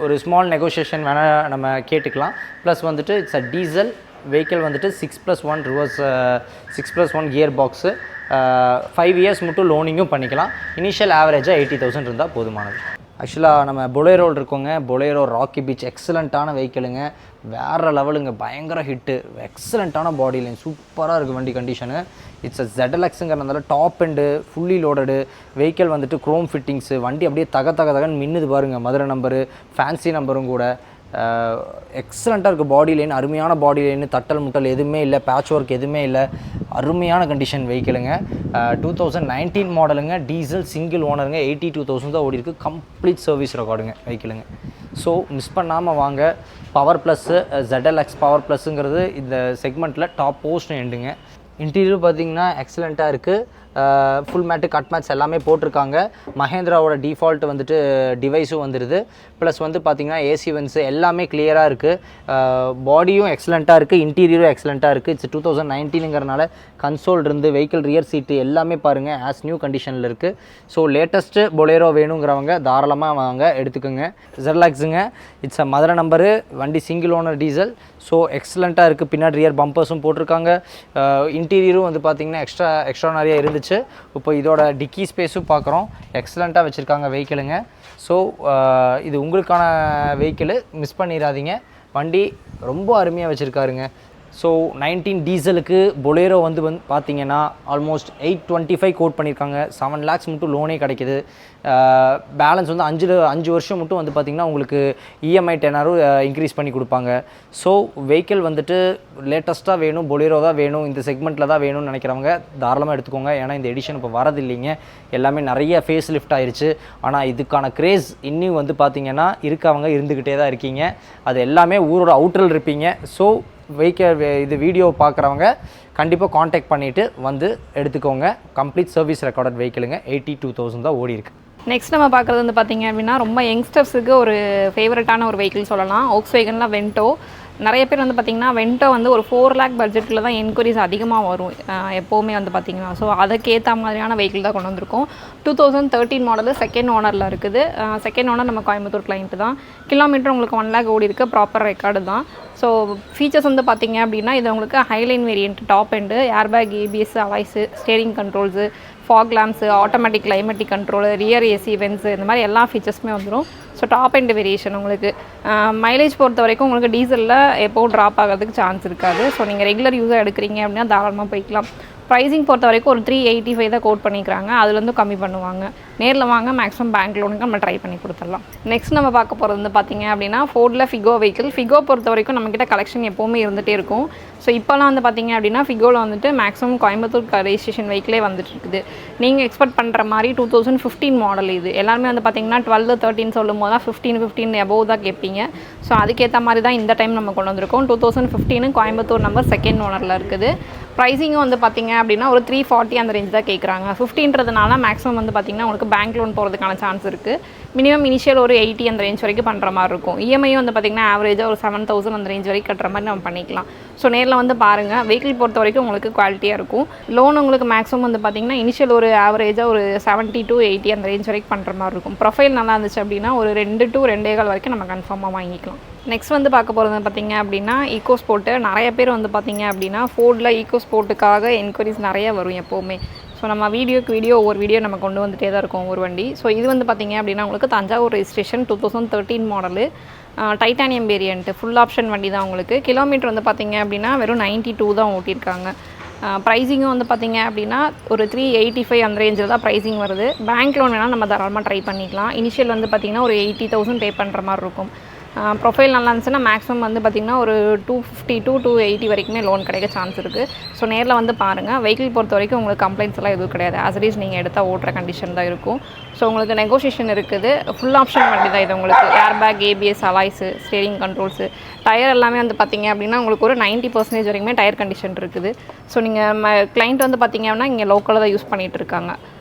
S2: ஒரு ஸ்மால் நெகோஷியேஷன் வேணால் நம்ம கேட்டுக்கலாம். ப்ளஸ் வந்துட்டு இட்ஸ் டீசல் வெஹிக்கிள் வந்துட்டு 6+1 ரிவர்ஸ் 6+1 கியர் பாக்ஸு. 5 இயர்ஸ் மட்டும் லோனிங்கும் பண்ணிக்கலாம். இனிஷியல் ஆவரேஜாக 80,000 இருந்தால் போதுமானது. ஆக்சுவலாக நம்ம பொலேரோவில் இருக்கோங்க. பொலேரோ ராக்கி பீச் எக்ஸலண்ட்டான வெஹிக்கிளுங்க, வேறு லெவலுங்க, பயங்கர ஹிட்டு, எக்ஸலண்ட்டான பாடி லைன், சூப்பராக இருக்குது வண்டி கண்டிஷனு. இட்ஸ் ZLXங்கிறதுனால top end fully loaded vehicle வந்துட்டு க்ரோம் ஃபிட்டிங்ஸு. வண்டி அப்படியே தகன்னு மின்னுது பாருங்கள். மதுரை நம்பரு, ஃபேன்சி நம்பரும் கூட. எக்ஸலண்ட்டாக இருக்குது பாடி லைன், அருமையான பாடி லைனு, தட்டல் முட்டல் எதுவுமே இல்லை, பேட்ச் ஒர்க் எதுவுமே இல்லை, அருமையான கண்டிஷன் வெஹிக்கிளுங்க. 2019 மாடலுங்க, டீசல் சிங்கிள் ஓனருங்க, 82,000 தான் ஓடி இருக்குது. கம்ப்ளீட் சர்வீஸ் ரெக்கார்டுங்க வெஹிக்கிளுங்க. ஸோ மிஸ் பண்ணாமல் வாங்க. பவர் ப்ளஸ்ஸு ZLX பவர் ப்ளஸ்ஸுங்கிறது இந்த செக்மெண்ட்டில் டாப் போஸ்ட் எண்டுங்க. இன்டீரியர் பார்த்திங்கன்னா எக்ஸலண்ட்டாக இருக்குது. ஃபுல் மேட்டு கட் மேட்ஸ் எல்லாமே போட்டிருக்காங்க. மஹேந்திராவோட டிஃபால்ட் வந்துட்டு டிவைஸும் வந்துடுது. ப்ளஸ் வந்து பார்த்திங்கன்னா ஏசி வென்ஸு எல்லாமே கிளியராக இருக்குது. பாடியும் எக்ஸலண்ட்டாக இருக்குது, இன்டீரியரும் எக்ஸலண்ட்டாக இருக்குது. இட்ஸ் 2019ங்கிறனால கன்சோல் இருந்து வெஹிக்கிள் ரியர் சீட்டு எல்லாமே பாருங்கள் ஆஸ் நியூ கண்டிஷனில் இருக்குது. ஸோ லேட்டஸ்ட்டு பொலேரோ வேணுங்கிறவங்க தாராளமாக வாங்க எடுத்துக்கோங்க. ஜெர்லாக்ஸுங்க, இட்ஸ் அ மதுரை நம்பரு, வண்டி சிங்கிள் ஓனர் டீசல். ஸோ எக்ஸலண்ட்டாக இருக்குது. பின்னாடி ரியர் பம்பர்ஸும் போட்டிருக்காங்க. இன்டீரியரும் வந்து பார்த்திங்கன்னா எக்ஸ்ட்ரா நிறைய இருந்துச்சு. இப்போ இதோட டிக்கி ஸ்பேஸும் பார்க்குறோம், எக்ஸலண்ட்டாக வச்சுருக்காங்க வெஹிக்கிளுங்க. ஸோ இது உங்களுக்கான வெஹிக்கிளு, மிஸ் பண்ணிடாதீங்க. வண்டி ரொம்ப அருமையாக வச்சுருக்காருங்க. ஸோ 19 டீசலுக்கு பொலேரோ வந்து பார்த்தீங்கன்னா ஆல்மோஸ்ட் 825 கோட் பண்ணியிருக்காங்க. 7 lakhs மட்டும் லோனே கிடைக்கிது. பேலன்ஸ் வந்து 5 வருஷம் மட்டும் வந்து பார்த்திங்கன்னா உங்களுக்கு இஎம்ஐ 10 இன்க்ரீஸ் பண்ணி கொடுப்பாங்க. ஸோ வெஹிக்கிள் வந்துட்டு லேட்டஸ்ட்டாக வேணும், பொலேரோ தான் வேணும், இந்த செக்மெண்ட்டில் தான் வேணும்னு நினைக்கிறவங்க தாராளமாக எடுத்துக்கோங்க. ஏன்னா இந்த எடிஷன் இப்போ வரது இல்லைங்க, எல்லாமே நிறைய ஃபேஸ் லிஃப்ட் ஆயிடுச்சு. ஆனால் இதுக்கான க்ரேஸ் இன்னும் வந்து பார்த்திங்கன்னா இருக்கவங்க இருந்துக்கிட்டே தான் இருக்கீங்க. அது எல்லாமே ஊரோட அவுட்டரில் இருப்பீங்க. ஸோ இது வீடியோ பார்க்குறவங்க கண்டிப்பாக காண்டாக்ட் பண்ணிவிட்டு வந்து எடுத்துக்கோங்க. Complete service recorded வெஹிக்கிளுங்க. 82,000 தான் ஓடி இருக்குது.
S1: நெக்ஸ்ட் நம்ம பார்க்குறது வந்து பார்த்திங்க அப்படின்னா ரொம்ப யங்ஸ்டர்ஸுக்கு ஒரு ஃபேவரட்டான ஒரு வெஹிக்கிள் சொல்லலாம். Volkswagenல வென்டோ. நிறைய பேர் வந்து பார்த்திங்கன்னா வென்டோ வந்து ஒரு 4 lakh பட்ஜெட்டில் தான் என்கொயரிஸ் அதிகமாக வரும் எப்போவுமே வந்து பார்த்திங்கன்னா. ஸோ அதுக்கேற்ற மாதிரியான வெஹிக்கிள் தான் கொண்டு வந்திருக்கோம். 2013 மாடலு, செகண்ட் ஓனரில் இருக்குது. செகண்ட் ஓனர் நம்ம கோயம்புத்தூர் கிளைண்ட்டு தான். கிலோமீட்டர் உங்களுக்கு 1 lakh ஓடி இருக்குது, ப்ராப்பர் ரெக்கார்டு தான். ஸோ ஃபீச்சர்ஸ் வந்து பார்த்திங்க அப்படின்னா இது உங்களுக்கு Highline variant, top end, airbag, ABS, alloys, steering controls, fog lamps, automatic climatic control, rear AC vents, இந்த மாதிரி எல்லா ஃபீச்சர்ஸுமே வந்துடும். ஸோ டாப் எண்ட் வேரியேஷன் உங்களுக்கு. மைலேஜ் பொறுத்த வரைக்கும் உங்களுக்கு டீசலில் எப்போவும் ட்ராப் ஆகிறதுக்கு சான்ஸ் இருக்காது. ஸோ நீங்கள் ரெகுலர் யூஸாக எடுக்கிறீங்க அப்படின்னா தாராளமாக போய்க்கலாம். ப்ரைஸிங் பொறுத்த வரைக்கும் ஒரு 385 தான் கோட் பண்ணிக்கிறாங்க, அதுலேருந்து கம்மி பண்ணுவாங்க. நேரில் வாங்க, மேக்ஸிமம் பேங்க் லோனுக்கு நம்ம ட்ரை பண்ணி கொடுத்துடலாம். நெக்ஸ்ட் நம்ம பார்க்க போகிறது வந்து பார்த்திங்க அப்படின்னா ஃபோர்டில் ஃபிகோ வெஹிக்கிள். ஃபிகோ பொறுத்த வரைக்கும் நம்மக்கிட்ட கலெக்ஷன் எப்போவுமே இருந்துகிட்டே இருக்கும். ஸோ இப்போலாம் வந்து பார்த்திங்க அப்படின்னா ஃபிகோவில் வந்துட்டு மேக்ஸிமம் கோயம்புத்தூர் ரெஜிஸ்ட்ரேஷன் வெஹிக்கிளே வந்துட்டு இருக்குது. நீங்கள் எக்ஸ்பெக்ட் பண்ணுற மாதிரி 2015 மாடல் இது. எல்லாருமே வந்து பார்த்திங்கன்னா 12, 13 சொல்லும் போது தான் 15 above தான் கேட்பீங்க. ஸோ அதுக்கேற்ற மாதிரி தான் இந்த டைம் நம்ம கொண்டு வந்திருக்கோம். 2015 கோயம்புத்தூர் நம்பர், செகண்ட் ஓனரில் இருக்குது. ப்ரைஸிங்கும் வந்து பார்த்திங்க அப்படின்னா ஒரு 340 அந்த ரேஞ்ச் தான் கேட்குறாங்க. 15ன்றதுனால மேக்ஸிமம் வந்து பார்த்திங்கன்னா உங்களுக்கு பேங்க் லோன் போகிறதுக்கான சான்ஸ் இருக்குது. மினிமம் இனிஷியல் ஒரு 80 அந்த ரேஞ்ச் வரைக்கும் பண்ணுற மாதிரி இருக்கும். இஎம்ஐயும் வந்து பார்த்திங்கன்னா ஆவரேஜாக ஒரு 7,000 அந்த ரேஞ்ச் வரைக்கும் கட்டுற மாதிரி நம்ம பண்ணிக்கலாம். ஸோ நேரில் வந்து பாருங்கள். வெஹிக்கிள் பொறுத்த வரைக்கும் உங்களுக்கு குவாலிட்டியாக இருக்கும். லோன் உங்களுக்கு மேக்ஸிமம் வந்து பார்த்திங்கன்னா இனிஷியல் ஒரு ஆவரேஜாக ஒரு 70 to 80 அந்த ரேஞ்ச் வரைக்கும் பண்ணுற மாதிரி இருக்கும். ப்ரொஃபைல் நல்லா இருந்துச்சு அப்படின்னா ஒரு 2 to 2.25 வரைக்கும் நம்ம கன்ஃபார்மாக வாங்கிக்கலாம். நெக்ஸ்ட் வந்து பார்க்க போகிறது பார்த்திங்க அப்படின்னா ஈக்கோ ஸ்போர்ட்டு. நிறைய பேர் வந்து பார்த்திங்க அப்படின்னா ஃபோர்டில் ஈக்கோ ஸ்போர்ட்டுக்காக என்கொயரிஸ் நிறைய வரும் எப்போவுமே. ஸோ நம்ம ஒவ்வொரு வீடியோ நம்ம கொண்டு வந்துகிட்டே தான் இருக்கோம் ஒரு வண்டி. ஸோ இது வந்து பார்த்திங்க அப்படின்னா உங்களுக்கு Thanjavur registration, 2013 model, titanium variant, full option வண்டி தான் உங்களுக்கு. கிலோமீட்டர் வந்து பார்த்திங்க அப்படின்னா வெறும் 92 தான் ஓட்டியிருக்காங்க. ப்ரைஸிங்கும் வந்து பார்த்திங்க அப்படின்னா ஒரு 385 அந்த ரேஞ்சில் தான் ப்ரைஸிங் வருது. பேங்க் லோன் வேணால் நம்ம தாராளமாக ட்ரை பண்ணிக்கலாம். இனிஷியல் வந்து பார்த்திங்கன்னா ஒரு 80,000 பே பண்ணுற மாதிரி இருக்கும். ப்ரொஃபைல் நல்லா இருந்துச்சுன்னா மேக்ஸிமம் வந்து பார்த்திங்கன்னா ஒரு 250 to 280 வரைக்குமே லோன் கிடைக்க சான்ஸ் இருக்குது. ஸோ நேரில் வந்து பாருங்கள். வெஹிக்கிள் பொறுத்த வரைக்கும் உங்களுக்கு கம்ப்ளைண்ட்ஸ் எல்லாம் எதுவும் கிடையாது. ஆஸ் நீங்கள் எடுத்தால் ஓட்டுற கண்டிஷன் தான் இருக்கும். ஸோ உங்களுக்கு நெகோஷியேஷன் இருக்குது. ஃபுல் ஆப்ஷன் வண்டி தான் இது உங்களுக்கு. Airbag, ABS, alloys, steering controls, tyre எல்லாமே வந்து பார்த்திங்க அப்படின்னா உங்களுக்கு ஒரு 90% வரைக்குமே டயர் கண்டிஷன் இருக்குது. ஸோ நீங்கள் கிளைண்ட் வந்து பார்த்திங்க அப்படின்னா இங்கே லோக்கலில் தான் யூஸ் பண்ணிகிட்டு இருக்காங்க.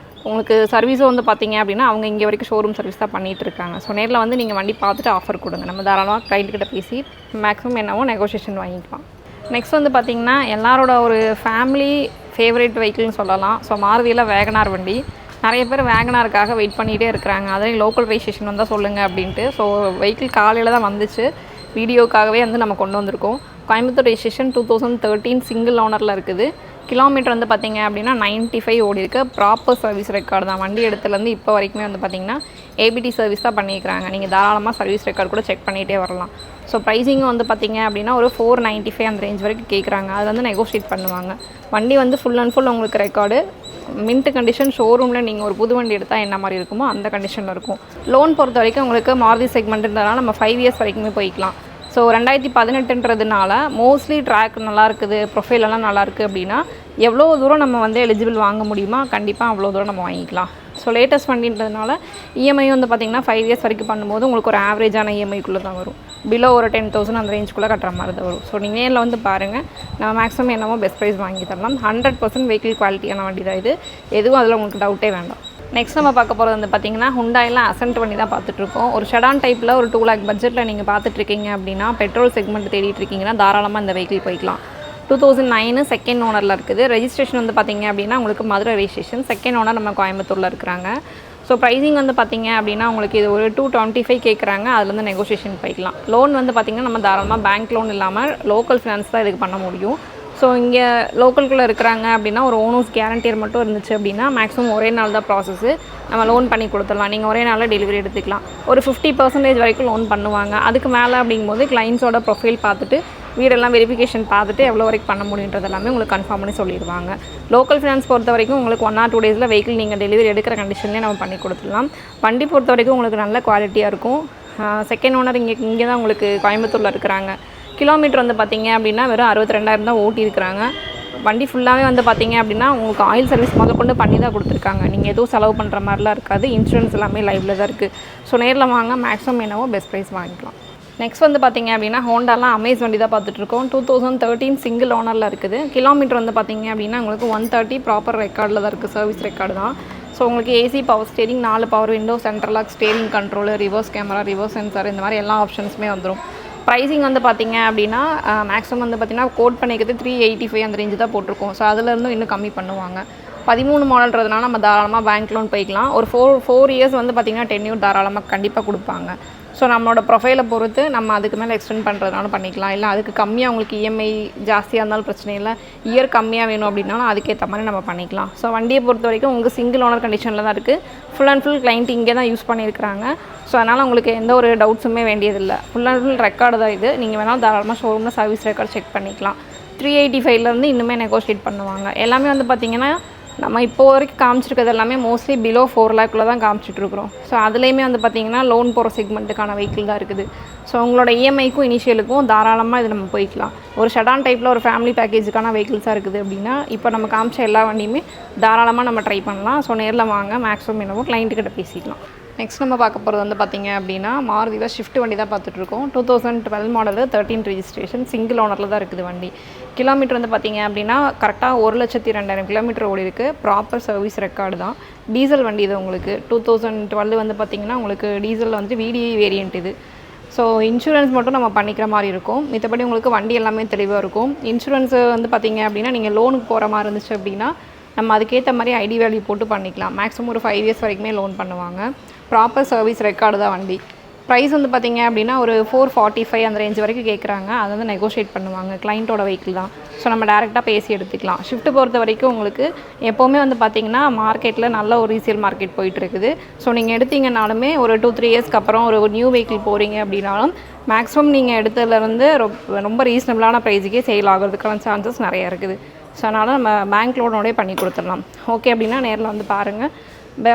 S1: உங்களுக்கு சர்வீஸும் வந்து பார்த்திங்க அப்படின்னா அவங்க இங்கே வரைக்கும் ஷோரூம் சர்வீஸ் தான் பண்ணிகிட்டு இருக்காங்க. ஸோ நேரில் வந்து நீங்கள் வண்டி பார்த்துட்டு ஆஃபர் கொடுங்க. நம்ம தாராளமாக கிளைண்ட்கிட்ட பேசி மேக்ஸிமம் என்னவோ நெகோஷியேஷன் வாங்கிக்கலாம். நெக்ஸ்ட் வந்து பார்த்திங்கன்னா எல்லாரோட ஒரு ஃபேமிலி ஃபேவரேட் வெஹிக்கிள்னு சொல்லலாம். ஸோ மாருதியில் வேகனார் வண்டி. நிறைய பேர் வேகனாருக்காக வெயிட் பண்ணிகிட்டே இருக்கிறாங்க. அதுலேயும் லோக்கல் ரெஜிஸ்ட்ரேஷன் வந்தால் சொல்லுங்கள் அப்படின்ட்டு. ஸோ வெஹிக்கிள் காலையில் தான் வந்துச்சு. வீடியோக்காகவே வந்து நம்ம கொண்டு வந்திருக்கோம். கோயம்புத்தூர் ரெஜிஸ்ட்ரேஷன், 2013 சிங்கிள் ஓனரில் இருக்குது. கிலோமீட்டர் வந்து பார்த்திங்க அப்படின்னா 95 ஓடி இருக்குது. ப்ராப்பர் சர்வீஸ் ரெக்கார்டு தான். வண்டி இடத்துலேருந்து இப்போ வரைக்குமே வந்து பார்த்திங்கன்னா ஏபிடி சர்வீஸ் தான் பண்ணியிருக்கிறாங்க. நீங்கள் தாராளமாக சர்வீஸ் ரெக்கார்டு கூட செக் பண்ணிகிட்டே வரலாம். ஸோ ப்ரைஸிங்கும் வந்து பார்த்திங்க அப்படின்னா ஒரு 495 அந்த ரேஞ்ச் வரைக்கும் கேட்குறாங்க. அது வந்து நெகோஷியேட் பண்ணுவாங்க. வண்டி வந்து ஃபுல் அண்ட் ஃபுல் உங்களுக்கு ரெக்கார்டு. Mint condition. ஷோரூமில் நீங்கள் ஒரு புது வண்டி எடுத்தால் என்ன மாதிரி இருக்குமோ அந்த கண்டிஷனில் இருக்கும். லோன் பொறுத்த வரைக்கும் உங்களுக்கு மாருதி செக்மெண்ட்டுன்றதுனால நம்ம 5 years வரைக்குமே போய்க்கலாம். ஸோ 2018ன்றதுனால மோஸ்ட்லி ட்ராக் நல்லா இருக்குது, ப்ரொஃபைலெல்லாம் நல்லாயிருக்கு அப்படின்னா எவ்வளோ தூரம் நம்ம வந்து எலிஜிபிள் வாங்க முடியுமா கண்டிப்பாக அவ்வளோ தூரம் நம்ம வாங்கிக்கலாம். ஸோ லேட்டஸ்ட் வண்டின்றதுனால இஎம்ஐ வந்து பார்த்திங்கன்னா 5 years வரைக்கும் பண்ணும்போது உங்களுக்கு ஒரு ஆவரேஜான இஎம்ஐக்குள்ளே தான் வரும். பிலோ ஒரு 10,000 அந்த ரேஞ்சுக்குள்ளே கட்டுற மாதிரி தான் வரும். ஸோ நீங்கள் நேரில் வந்து பாருங்கள், நம்ம மேக்ஸிமம் என்னமோ பெஸ்ட் ப்ரைஸ் வாங்கி தரலாம். 100% வெஹிக்கிள் குவாலிட்டியான வண்டி தான் இது, எதுவும் அதில் உங்களுக்கு டவுட்டே வேண்டாம். நெக்ஸ்ட் நம்ம பார்க்க போகிறது வந்து பார்த்திங்கன்னா ஹுண்டாயில் அசென்ட் வண்டி தான் பார்த்துட்ருக்கோம். ஒரு செடான் டைப்பில் ஒரு 2 lakh பட்ஜெட்டில் நீங்கள் பார்த்துட்ருக்கீங்க அப்படின்னா, பெட்ரோல் செக்மெண்ட் தேடிட்டு இருக்கீங்கன்னா தாராளமாக இந்த வெஹிக்கிள் போய்க்கலாம். 2009 செகண்ட் ஓனரில் இருக்குது. ரெஜிஸ்ட்ரேஷன் வந்து பார்த்திங்க அப்படின்னா உங்களுக்கு மதுரை ரெஜிஸ்ட்ரேஷன், செகண்ட் ஓனர் நம்ம கோயம்புத்தூரில் இருக்கிறாங்க. ஸோ ப்ரைஸிங் வந்து பார்த்திங்க அப்படின்னா உங்களுக்கு இது ஒரு 225 கேட்குறாங்க, அதுலேருந்து நெகோஷியேஷன் போய்க்கலாம். லோன் வந்து பார்த்திங்கன்னா நம்ம தாராளமாக பேங்க் லோன் இல்லாமல் லோக்கல் ஃபினான்ஸ் தான் இதுக்கு பண்ண முடியும். ஸோ இங்கே லோக்கலுக்குள்ளே இருக்கிறாங்க அப்படின்னா ஒரு ஓனர்ஸ் கேரண்டியர் மட்டும் இருந்துச்சு அப்படின்னா மேக்ஸிமம் ஒரே நாள் தான் ப்ராசஸ்ஸு, நம்ம லோன் பண்ணி கொடுத்துடலாம். நீங்கள் ஒரே நாளில் டெலிவரி எடுத்துக்கலாம். ஒரு 50% வரைக்கும் லோன் பண்ணுவாங்க. அதுக்கு மேலே அப்படிங்கும்போது கிளைண்ட்ஸோட ப்ரொஃபைல் பார்த்துட்டு வீடெல்லாம் வெரிஃபிகேஷன் பார்த்துட்டு எவ்வளோ வரைக்கும் பண்ண முடியுன்றது எல்லாமே உங்களுக்கு கன்ஃபார்ம் பண்ணி சொல்லிடுவாங்க. லோக்கல் ஃபினான்ஸ் பொறுத்த வரைக்கும் உங்களுக்கு 1 or 2 டேஸில் வெஹிக்கிள் நீங்கள் டெலிவரி எடுக்கிற கண்டிஷன்லேயே நம்ம பண்ணி கொடுத்துடலாம். வண்டி பொறுத்த வரைக்கும் உங்களுக்கு நல்ல குவாலிட்டியாக இருக்கும். செகண்ட் ஓனர் இங்கே தான் உங்களுக்கு கோயம்புத்தூரில் இருக்கிறாங்க. கிலோமீட்டர் வந்து பார்த்திங்க அப்படின்னா வெறும் 62,000 தான் ஓட்டியிருக்கிறாங்க. வண்டி ஃபுல்லாகவே வந்து பார்த்திங்க அப்படின்னா உங்களுக்கு ஆயில் சர்வீஸ் முதற்கொண்டு பண்ணி தான் கொடுத்துருக்காங்க. நீங்கள் எதுவும் செலவு பண்ணுற மாதிரிலாம் இருக்காது. இன்சூரன்ஸ் எல்லாமே லைவில் தான் இருக்குது. ஸோ நேரில் வாங்க, மேக்ஸிமம் என்னவோ பெஸ்ட் ப்ரைஸ் வாங்கிக்கலாம். நெக்ஸ்ட் வந்து பார்த்திங்க அப்படின்னா ஹோண்டாலாம் அமேஸ் வண்டி தான் பார்த்துட்ருக்கோம். 2013 சிங்கிள் ஓனரில் இருக்குது. கிலோமீட்டர் வந்து பார்த்திங்க அப்படின்னா உங்களுக்கு 130 ப்ராப்பர் ரெக்கார்டில் தான் இருக்குது, சர்வீஸ் ரெக்கார்டு தான். ஸோ உங்களுக்கு AC, power steering, 4 power window, central lock, steering control, reverse camera, reverse sensor, இந்த மாதிரி எல்லா ஆப்ஷன்ஸுமே வந்துடும். ப்ரைஸிங் வந்து பார்த்திங்க அப்படின்னா மேக்ஸிமம் வந்து பார்த்திங்கன்னா கோட் பண்ணிக்கிறது 385 அந்த ரேஞ்சு தான் போட்டிருக்கோம். ஸோ அதுலேருந்தும் இன்னும் கம்மி பண்ணுவாங்க. 13 மாடல்ன்றதுனால நம்ம தாராளமாக பேங்க் லோன் போய்க்கலாம். ஒரு 4 இயர்ஸ் வந்து பார்த்திங்கன்னா டென்யூர் தாராளமாக கண்டிப்பாக கொடுப்பாங்க. ஸோ நம்மளோட ப்ரொஃபைலை பொறுத்து நம்ம அதுக்கு மேலே எக்ஸ்டெண்ட் பண்ணுறதுனால பண்ணிக்கலாம். இல்லை அதுக்கு கம்மியாக உங்களுக்கு இஎம்ஐ ஜாஸ்தியாக இருந்தாலும் பிரச்சனை இல்லை, இயர் கம்மியாக வேணும் அப்படின்னாலும் அதுக்கேற்ற மாதிரி நம்ம பண்ணிக்கலாம். ஸோ வண்டியை பொறுத்த வரைக்கும் உங்கள் சிங்கிள் ஓனர் கண்டிஷனில் தான் இருக்குது. ஃபுல் அண்ட் ஃபுல் கிளைண்ட் இங்கே தான் யூஸ் பண்ணியிருக்கிறாங்க. ஸோ அதனால் உங்களுக்கு எந்த ஒரு டவுட்ஸுமே வேண்டியதில்லை. ஃபுல் அண்ட் ஃபுல் ரெக்கார்டு தான் இது. நீங்கள் வேணாலும் தாராளமாக ஷோரூமில் சர்வீஸ் ரெக்கார்டு செக் பண்ணிக்கலாம். 385 இன்னுமே நெகோஷியேட் பண்ணுவாங்க. எல்லாமே வந்து பார்த்திங்கன்னா நம்ம இப்போ வரைக்கும் காமிச்சிருக்கிறது எல்லாமே மோஸ்ட்லி பிலோ 4 lakhல தான் காமிச்சிட்ருக்குறோம். ஸோ அதுலேயுமே வந்து பார்த்திங்கன்னா லோன் போகிற செக்மெண்ட்டுக்கான வெஹிக்கிள் தான் இருக்குது. ஸோ உங்களோட இஎம்ஐக்கும் இனிஷியலுக்கும் தாராளமாக இது நம்ம போய்க்கலாம். ஒரு ஷடான் டைப்பில் ஒரு ஃபேமிலி பேக்கேஜுக்கான வெஹிக்கிள்ஸாக இருக்குது அப்படின்னா இப்போ நம்ம காமிச்ச எல்லா வண்டியுமே தாராளமாக நம்ம ட்ரை பண்ணலாம். ஸோ நேரில் வாங்க, மேக்ஸிமம் என்னவோ கிளைண்ட்டுக்கிட்ட பேசிக்கலாம். நெக்ஸ்ட் நம்ம பார்க்க போகிறது வந்து பார்த்திங்க அப்படின்னா மாருதியில் ஷிஃப்ட் வண்டி தான் பார்த்துட்ருக்கோம். 2012 மாடலு, 13 ரெஜிஸ்ட்ரேஷன், சிங்கிள் ஓனரில் தான் இருக்குது வண்டி. கிலோமீட்டர் வந்து பார்த்திங்க அப்படின்னா கரெக்டாக 1,02,000 கிலோமீட்டர் ஓடி இருக்குது. ப்ராப்பர் சர்வீஸ் ரெக்கார்டு தான். டீசல் வண்டி இது உங்களுக்கு. 2012 வந்து பார்த்திங்கன்னா உங்களுக்கு டீசலில் வந்து VDI வேரியண்ட் இது. ஸோ இன்சூரன்ஸ் மட்டும் நம்ம பண்ணிக்கிற மாதிரி இருக்கும். மற்றபடி உங்களுக்கு வண்டி எல்லாமே தெளிவாக இருக்கும். இன்சூரன்ஸு வந்து பார்த்திங்க அப்படின்னா நீங்கள் லோனுக்கு போகிற மாதிரி இருந்துச்சு அப்படின்னா நம்ம அதுக்கேற்ற மாதிரி ஐடி வேல்யூ போட்டு பண்ணிக்கலாம். மேக்ஸிமம் ஒரு 5 இயர்ஸ் வரைக்குமே லோன் பண்ணுவாங்க. ப்ராப்பர் சர்வீஸ் ரெக்கார்டு தான் வண்டி. ப்ரைஸ் வந்து பார்த்திங்க அப்படின்னா ஒரு 445 அந்த ரேஞ்ச் வரைக்கும் கேட்குறாங்க. அதை வந்து நெகோஷியேட் பண்ணுவாங்க. கிளைண்ட்டோட வெஹிக்கிள் தான். ஸோ நம்ம டேரெக்டாக பேசி எடுத்துக்கலாம். ஷிஃப்ட் பொறுத்த வரைக்கும் உங்களுக்கு எப்போவுமே வந்து பார்த்திங்கன்னா மார்க்கெட்டில் நல்ல ஒரு ரீசேல் மார்க்கெட் போயிட்டுருக்குது. ஸோ நீங்கள் எடுத்தீங்கனாலுமே ஒரு 2-3 இயர்ஸ்க்கு அப்புறம் ஒரு நியூ வெஹிக்கிள் போகிறீங்க அப்படின்னாலும் மேக்ஸிமம் நீங்கள் எடுத்ததுலேருந்து ரொம்ப ரீசனபிளான ப்ரைஸுக்கே சேல் ஆகிறதுக்கான சான்சஸ் நிறையா இருக்குது. ஸோ அதனால் நம்ம பேங்க் லோனோடே பண்ணி கொடுத்துடலாம். ஓகே அப்படின்னா நேரில் வந்து பாருங்கள்,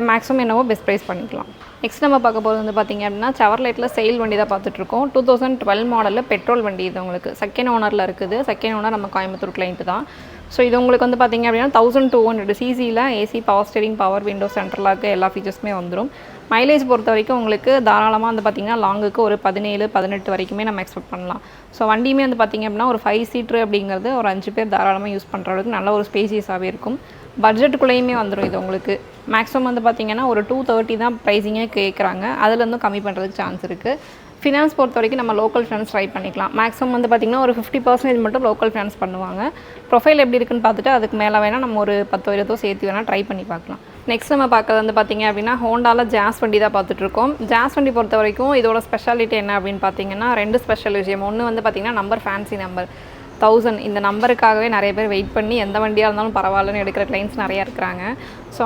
S1: மேக்ஸிமம் என்னவோ பெஸ்ட் ப்ரைஸ் பண்ணிக்கலாம். நெக்ஸ்ட் நம்ம பார்க்க போகிறது வந்து பார்த்திங்க அப்படின்னா செவர்லெட்டில் செயில் வண்டி தான் பார்த்துட்ருக்கோம். 2012 மாடலில் பெட்ரோல் வண்டி இது உங்களுக்கு. செகண்ட் ஓனரில் இருக்குது. செகண்ட் ஓனர் நம்ம கோயம்புத்தூர் கிளைண்ட்டு தான். ஸோ இது உங்களுக்கு வந்து பார்த்திங்க அப்படின்னா 1200 சிசியில் AC, power steering, power window, central lock எல்லா ஃபீச்சர்ஸுமே வந்துடும். மைலேஜ் பொறுத்த வரைக்கும் உங்களுக்கு தாராளமாக வந்து பார்த்திங்கன்னா லாங்குக்கு ஒரு 17-18 வரைக்குமே நம்ம எக்ஸ்பெக்ட் பண்ணலாம். ஸோ வண்டியுமே வந்து பார்த்திங்க அப்படின்னா ஒரு 5 சீட்ரு அப்படிங்கிறது ஒரு 5 பேர் தாராளமாக யூஸ் பண்ணுற அளவுக்கு நல்ல ஒரு ஸ்பேசியஸாகவே இருக்கும். பட்ஜெட்டுக்குள்ளேயுமே வந்துடும் இது உங்களுக்கு. மேக்ஸிமம் வந்து பார்த்திங்கன்னா ஒரு 230 தான் ப்ரைஸிங்கே கேட்குறாங்க. அதுலேருந்தும் கம்மி பண்ணுறதுக்கு சான்ஸ் இருக்குது. ஃபினான்ஸ் பொறுத்த வரைக்கும் நம்ம லோக்கல் ஃபினான்ஸ் ட்ரை பண்ணிக்கலாம். மேக்ஸிமம் வந்து பார்த்திங்கன்னா ஒரு 50% மட்டும் லோக்கல் ஃபினான்ஸ் பண்ணுவாங்க. ப்ரொஃபைல் எப்படி இருக்குன்னு பார்த்துட்டு அதுக்கு மேலே வேணால் நம்ம ஒரு 10,000 சேர்த்து வேணால் ட்ரை பண்ணி பார்க்கலாம். நெக்ஸ்ட் நம்ம பார்க்குறது வந்து பார்த்திங்க அப்படின்னா ஹோண்டாவில் ஜாஸ் வண்டி தான் பார்த்துட்ருக்கோம். ஜாஸ் வண்டி பொறுத்த வரைக்கும் இதோட ஸ்பெஷாலிட்டி என்ன அப்படின்னு பார்த்தீங்கன்னா 2 ஸ்பெஷல் விஷயம். ஒன்று வந்து பார்த்திங்கன்னா நம்பர், ஃபேன்சி நம்பர் 1000. இந்த நம்பருக்காகவே நிறைய பேர் வெயிட் பண்ணி எந்த வண்டியாக இருந்தாலும் பரவாயில்லன்னு எடுக்கிற கிளைண்ட்ஸ் நிறையா இருக்கிறாங்க. ஸோ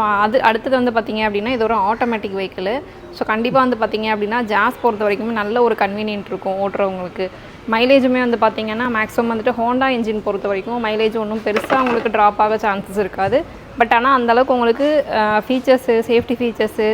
S1: அடுத்தது வந்து பார்த்திங்க அப்படின்னா இது ஒரு ஆட்டோமேட்டிக் வெஹிக்கிள். ஸோ கண்டிப்பாக வந்து பார்த்திங்க அப்படின்னா ஜாஸ் பொறுத்த வரைக்குமே நல்ல ஒரு கன்வீனியன்ட் இருக்கும் ஓட்டுறவங்களுக்கு. மைலேஜுமே வந்து பார்த்திங்கன்னா மேக்ஸிமம் வந்துட்டு ஹோண்டா இன்ஜின் பொறுத்த வரைக்கும் மைலேஜ் ஒன்றும் பெருசாக உங்களுக்கு ட்ராப் ஆக சான்சஸ் இருக்காது. பட் ஆனால் அந்தளவுக்கு உங்களுக்கு ஃபீச்சர்ஸு, சேஃப்டி ஃபீச்சர்ஸு,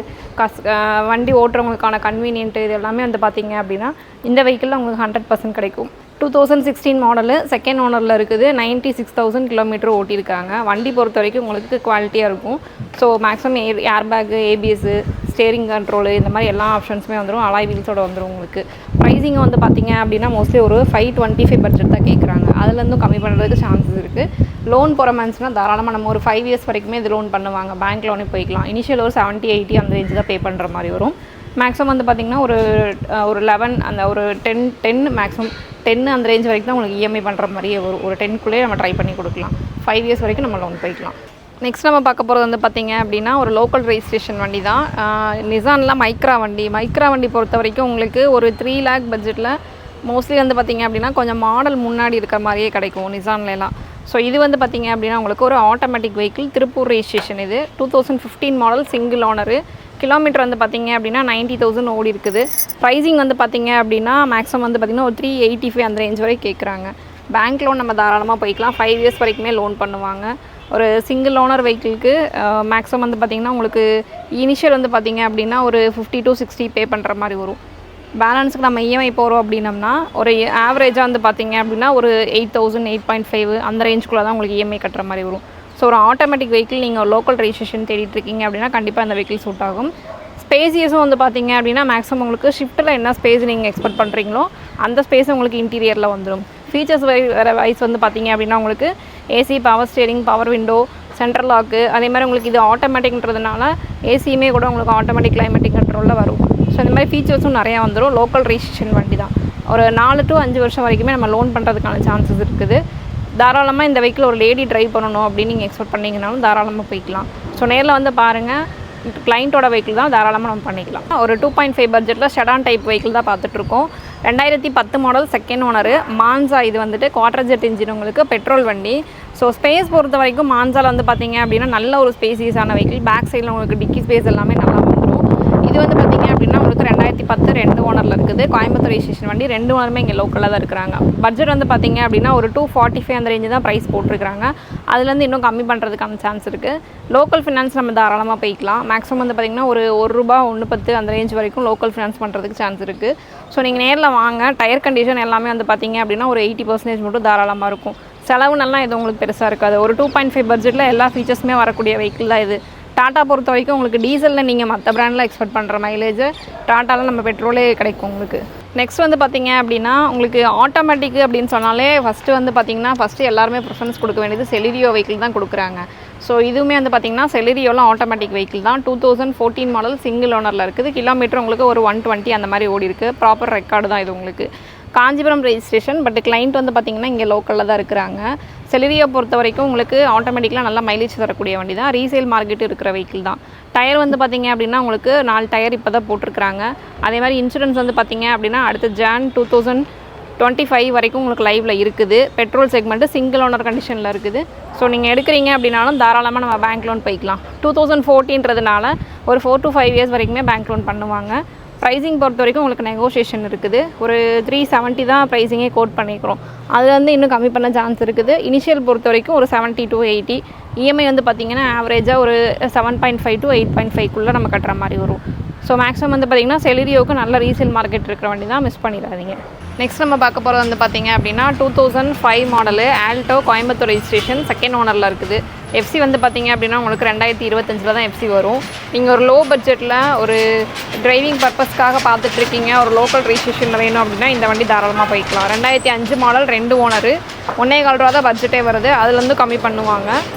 S1: வண்டி ஓட்டுறவங்களுக்கான கன்வீனியன்ட்டு இது எல்லாமே வந்து பார்த்திங்க அப்படின்னா இந்த வெஹிக்கிளில் உங்களுக்கு 100% கிடைக்கும். 2016 மாடலு, செகண்ட் ஓனரில் இருக்குது. 96,000 கிலோமீட்டர் ஓட்டியிருக்காங்க. வண்டி பொறுத்த வரைக்கும் உங்களுக்கு குவாலிட்டியாக இருக்கும். So maximum air bag, ABS, steering control இந்த மாதிரி எல்லா ஆப்ஷன்ஸுமே வந்துடும். அலாய் வீல்ஸோட வந்துடும் உங்களுக்கு. ப்ரைஸிங் வந்து பார்த்தீங்க அப்படின்னா மோஸ்ட்லி ஒரு 525 பட்ஜெட் தான் கேட்குறாங்க. அதுலேருந்தும் கம்மி பண்ணுறதுக்கு சான்சஸ் இருக்குது. லோன் போகிற மேன்ஸ்னால் தாராளமாக நம்ம ஒரு 5 இயர்ஸ் வரைக்குமே இது லோன் பண்ணுவாங்க. பேங்க் லோனே போய்க்கலாம். இனிஷியல் ஒரு 70-80 அந்த ரேஞ்சு தான் பே பண்ணுற மாதிரி வரும். மேக்ஸிமம் வந்து பார்த்திங்கன்னா ஒரு 11 அந்த ஒரு 10 மேக்ஸிமம் 10 அந்த ரேஞ்ச் வரைக்கும் தான் உங்களுக்கு இஎம்ஐ பண்ணுற மாதிரியே வரும். ஒரு 10க்குள்ளேயே நம்ம ட்ரை பண்ணி கொடுக்கலாம். 5 இயர்ஸ் வரைக்கும் நம்ம லோன் போய்க்கலாம். நெக்ஸ்ட் நம்ம பார்க்க போகிறது வந்து பார்த்திங்க அப்படின்னா ஒரு லோக்கல் ரெஜிஸ்ட்ரேஷன் வண்டி தான். நிசானில் மைக்ரா வண்டி பொறுத்த வரைக்கும் உங்களுக்கு ஒரு 3 lakh பட்ஜெட்டில் மோஸ்ட்லி வந்து பார்த்திங்க அப்படின்னா கொஞ்சம் மாடல் முன்னாடி இருக்கிற மாதிரியே கிடைக்கும் நிசான்லாம். ஸோ இது வந்து பார்த்திங்க அப்படின்னா உங்களுக்கு ஒரு ஆட்டோமேட்டிக் வெஹிக்கிள், திருப்பூர் ரெஜிஸ்ட்ரேஷன். இது 2015 மாடல், சிங்கிள் ஓனரு. கிலோமீட்டர் வந்து பார்த்திங்க அப்படின்னா 90,000 ஓடி இருக்குது. ப்ரைஸிங் வந்து பார்த்திங்க அப்படின்னா மேக்ஸிமம் வந்து பார்த்திங்கன்னா ஒரு 385 அந்த ரேஞ்ச் வரை கேட்குறாங்க. பேங்க் லோன் நம்ம தாராளமாக போய்க்கலாம். 5 இயர்ஸ் வரைக்குமே லோன் பண்ணுவாங்க. ஒரு சிங்கிள் ஓனர் வெஹிக்கிளுக்கு மேக்ஸிமம் வந்து பார்த்திங்கன்னா உங்களுக்கு இனிஷியல் வந்து பார்த்திங்க அப்படின்னா ஒரு 50 to 60 பே பண்ணுற மாதிரி வரும். பேலன்ஸுக்கு நம்ம இஎம்ஐ போகிறோம் அப்படின்னம்னா ஒரு ஆவரேஜாக வந்து பார்த்திங்க அப்படின்னா ஒரு 8,000, 8.5 அந்த ரேஞ்சுக்குள்ளே தான் உங்களுக்கு இஎம்ஐ கட்டுற மாதிரி வரும். ஸோ ஒரு ஆட்டோமேட்டிக் வெஹிக்கிள் நீங்கள் லோக்கல் ரெஜிஸ்ட்ரேஷன் தேடிட்டு இருக்கீங்க அப்படின்னா கண்டிப்பாக அந்த வெஹிக்கிள் சூட் ஆகும். ஸ்பேசியஸும் வந்து பார்த்திங்க அப்படின்னா மேக்ஸிமம் உங்களுக்கு ஷிஃப்ட்டில் என்ன ஸ்பேஸ் நீங்கள் எக்ஸ்பெக்ட் பண்ணுறீங்களோ அந்த ஸ்பேஸ் உங்களுக்கு இன்டீரியரில் வந்துடும். ஃபீச்சர்ஸ் வைஸ் வந்து பார்த்திங்க அப்படின்னா உங்களுக்கு AC, power steering, power window, central lock, அதே மாதிரி உங்களுக்கு இது ஆட்டோமேட்டிக்ன்றதுனால ஏசியுமே கூட உங்களுக்கு ஆட்டோமேட்டிக் கிளைமேட்டிக் கண்ட்ரோலில் வரும். ஸோ இந்த மாதிரி ஃபீச்சர்ஸும் நிறையா வந்துடும். லோக்கல் ரெஜிஸ்ட்ரேஷன் வண்டி தான். ஒரு 4 to 5 வருஷம் வரைக்குமே நம்ம லோன் பண்ணுறதுக்கான சான்சஸ் இருக்குது. தாராளமாக இந்த வெஹிக்கிள் ஒரு லேடி ட்ரைவ் பண்ணணும் அப்படின்னு நீங்கள் எக்ஸ்பெக்ட் பண்ணிங்கனாலும் தாராளமாக போய்க்கலாம். ஸோ நேரில் வந்து பாருங்கள், கிளைண்ட்டோட வெஹிக்கிள் தான், தாராளமாக நம்ம பண்ணிக்கலாம். ஒரு 2.5 பட்ஜெட்டில் செடான் டைப் வெஹிக்கிள் தான் பார்த்துட்ருக்கோம். 2010 மாடல், செகண்ட் ஓனரு, மான்சா. இது வந்துட்டு குவார்டர் ஜெட் இன்ஜின், உங்களுக்கு பெட்ரோல் வண்டி. ஸோ ஸ்பேஸ் பொறுத்த வரைக்கும் மான்சாவில் வந்து பார்த்திங்க அப்படின்னா நல்ல ஒரு ஸ்பேசியஸான வெஹிக்கிள். பேக் சைடில் உங்களுக்கு டிக்கி ஸ்பேஸ் எல்லாமே நல்லா வந்துடும். இது வந்து பார்த்திங்க அப்படின்னா உங்களுக்கு 2010 2 ஓனரில் இருக்குது. கோயம்புத்தூர் ரெஜிஸ்ட்ரேஷன் வண்டி. 2 ஓனருமே இங்கே லோக்கலில் தான் இருக்கிறாங்க. பட்ஜெட் வந்து பார்த்திங்க அப்படின்னா ஒரு 245 அந்த ரேஞ்சு தான் ப்ரைஸ் போட்டிருக்காங்க. அதுலேருந்து இன்னும் கம்மி பண்ணுறதுக்கான சான்ஸ் இருக்குது. லோக்கல் ஃபினான்ஸ் நம்ம தாராளமாக போய்க்கலாம். மேக்ஸிமம் வந்து பார்த்திங்கன்னா ஒரு ரூபா 1.10 அந்த ரேஞ்ச் வரைக்கும் லோக்கல் ஃபினான்ஸ் பண்ணுறதுக்கு சான்ஸ் இருக்குது. ஸோ நீங்கள் நேரில் வாங்க. டயர் கண்டிஷன் எல்லாமே வந்து பார்த்திங்க அப்படின்னா ஒரு 80% மட்டும் தாராளமாக இருக்கும். செலவு நல்லா எதுவும் உங்களுக்கு பெருசாக இருக்காது. ஒரு 2.5 பட்ஜெட்டில் எல்லா ஃபீச்சர்ஸுமே வரக்கூடிய வெஹிக்கிள் தான் இது. டாட்டா பொறுத்த வரைக்கும் உங்களுக்கு டீசலில் நீங்கள் மற்ற பிராண்டில் எக்ஸ்பெக்ட் பண்ணுற மைலேஜ் டாட்டாவில் நம்ம பெட்ரோலே கிடைக்கும் உங்களுக்கு. நெக்ஸ்ட் வந்து பார்த்திங்க அப்படின்னா உங்களுக்கு ஆட்டோமேட்டிக் அப்படின்னு சொன்னாலே ஃபஸ்ட்டு வந்து பார்த்திங்கன்னா எல்லாருமே ப்ரிஃபரன்ஸ் கொடுக்க வேண்டியது செலிரியோ வெஹிக்கிள் தான் கொடுக்குறாங்க. ஸோ இதுவுமே வந்து பார்த்திங்கன்னா செலிரியோவில் ஆட்டோமேட்டிக் வெஹிக்கிள் தான். 2014 மாடல், சிங்கிள் ஓனரில் இருக்குது. கிலோமீட்டர் உங்களுக்கு ஒரு 120 அந்த மாதிரி ஓடி இருக்குது. ப்ராப்பர் ரெக்கார்டு தான் இது உங்களுக்கு. காஞ்சிபுரம் ரெஜிஸ்ட்ரேஷன், பட் கிளைண்ட் வந்து பார்த்திங்கன்னா இங்கே லோக்கலில் தான் இருக்கிறாங்க. செலிரியோ பொறுத்த வரைக்கும் உங்களுக்கு ஆட்டோமேட்டிக்கலாக நல்லா மைலேஜ் தரக்கூடிய வண்டி தான். ரீசேல் மார்க்கெட் இருக்கிற வெஹிக்கிள் தான். டயர் வந்து பார்த்திங்க அப்படின்னா உங்களுக்கு 4 டயர் இப்போ தான் போட்டிருக்கிறாங்க. அதே மாதிரி இன்சூரன்ஸ் வந்து பார்த்திங்க அப்படின்னா அடுத்த Jan 2025 வரைக்கும் உங்களுக்கு லைவில் இருக்குது. பெட்ரோல் செக்மெண்ட்டு சிங்கிள் ஓனர் கண்டிஷனில் இருக்குது. ஸோ நீங்கள் எடுக்கிறீங்க அப்படின்னாலும் தாராளமாக நம்ம பேங்க் லோன் போய்க்கலாம். 2014ன்றதுனால ஒரு 4 to 5 இயர்ஸ் வரைக்குமே பேங்க் லோன் பண்ணுவாங்க. ப்ரைஸிங் பொறுத்த வரைக்கும் உங்களுக்கு நெகோஷியேஷன் இருக்குது. ஒரு 370 தான் ப்ரைஸிங்கே கோட் பண்ணிக்கிறோம். அதில் வந்து இன்னும் கம்மி பண்ண சான்ஸ் இருக்குது. இனிஷியல் பொறுத்த வரைக்கும் ஒரு 70 to 80. இஎம்ஐ வந்து பார்த்திங்கன்னா ஆவரேஜாக ஒரு 7.5 to 8.5க்குள்ளே நம்ம கட்டுற மாதிரி வரும். ஸோ மேக்ஸிமம் வந்து பார்த்திங்கன்னா செலிரியோவுக்கு நல்ல ரீசேல் மார்க்கெட் இருக்கிற வண்டி தான், மிஸ் பண்ணிடாதீங்க. நெக்ஸ்ட் நம்ம பார்க்க போகிறது வந்து பார்த்திங்க அப்படின்னா 2005 model, Alto, Coimbatore registration, second ஓனரில் இருக்குது. எஃப்சி வந்து பார்த்திங்க அப்படின்னா உங்களுக்கு 2025 தான் எஃப்சி வரும். நீங்கள் ஒரு லோ பட்ஜெட்டில் ஒரு டிரைவிங் பர்பஸ்க்காக பார்த்துட்ருக்கீங்க, ஒரு லோக்கல் ரெஜிஸ்ட்ரேஷன் வேணும் அப்படின்னா இந்த வண்டி தாராளமாக போய்க்கலாம். 2005 மாடல், 2 ஓனரு, 1.25 ரூபா தான் பட்ஜெட்டே வருது. அதுலேருந்து கம்மி பண்ணுவாங்க.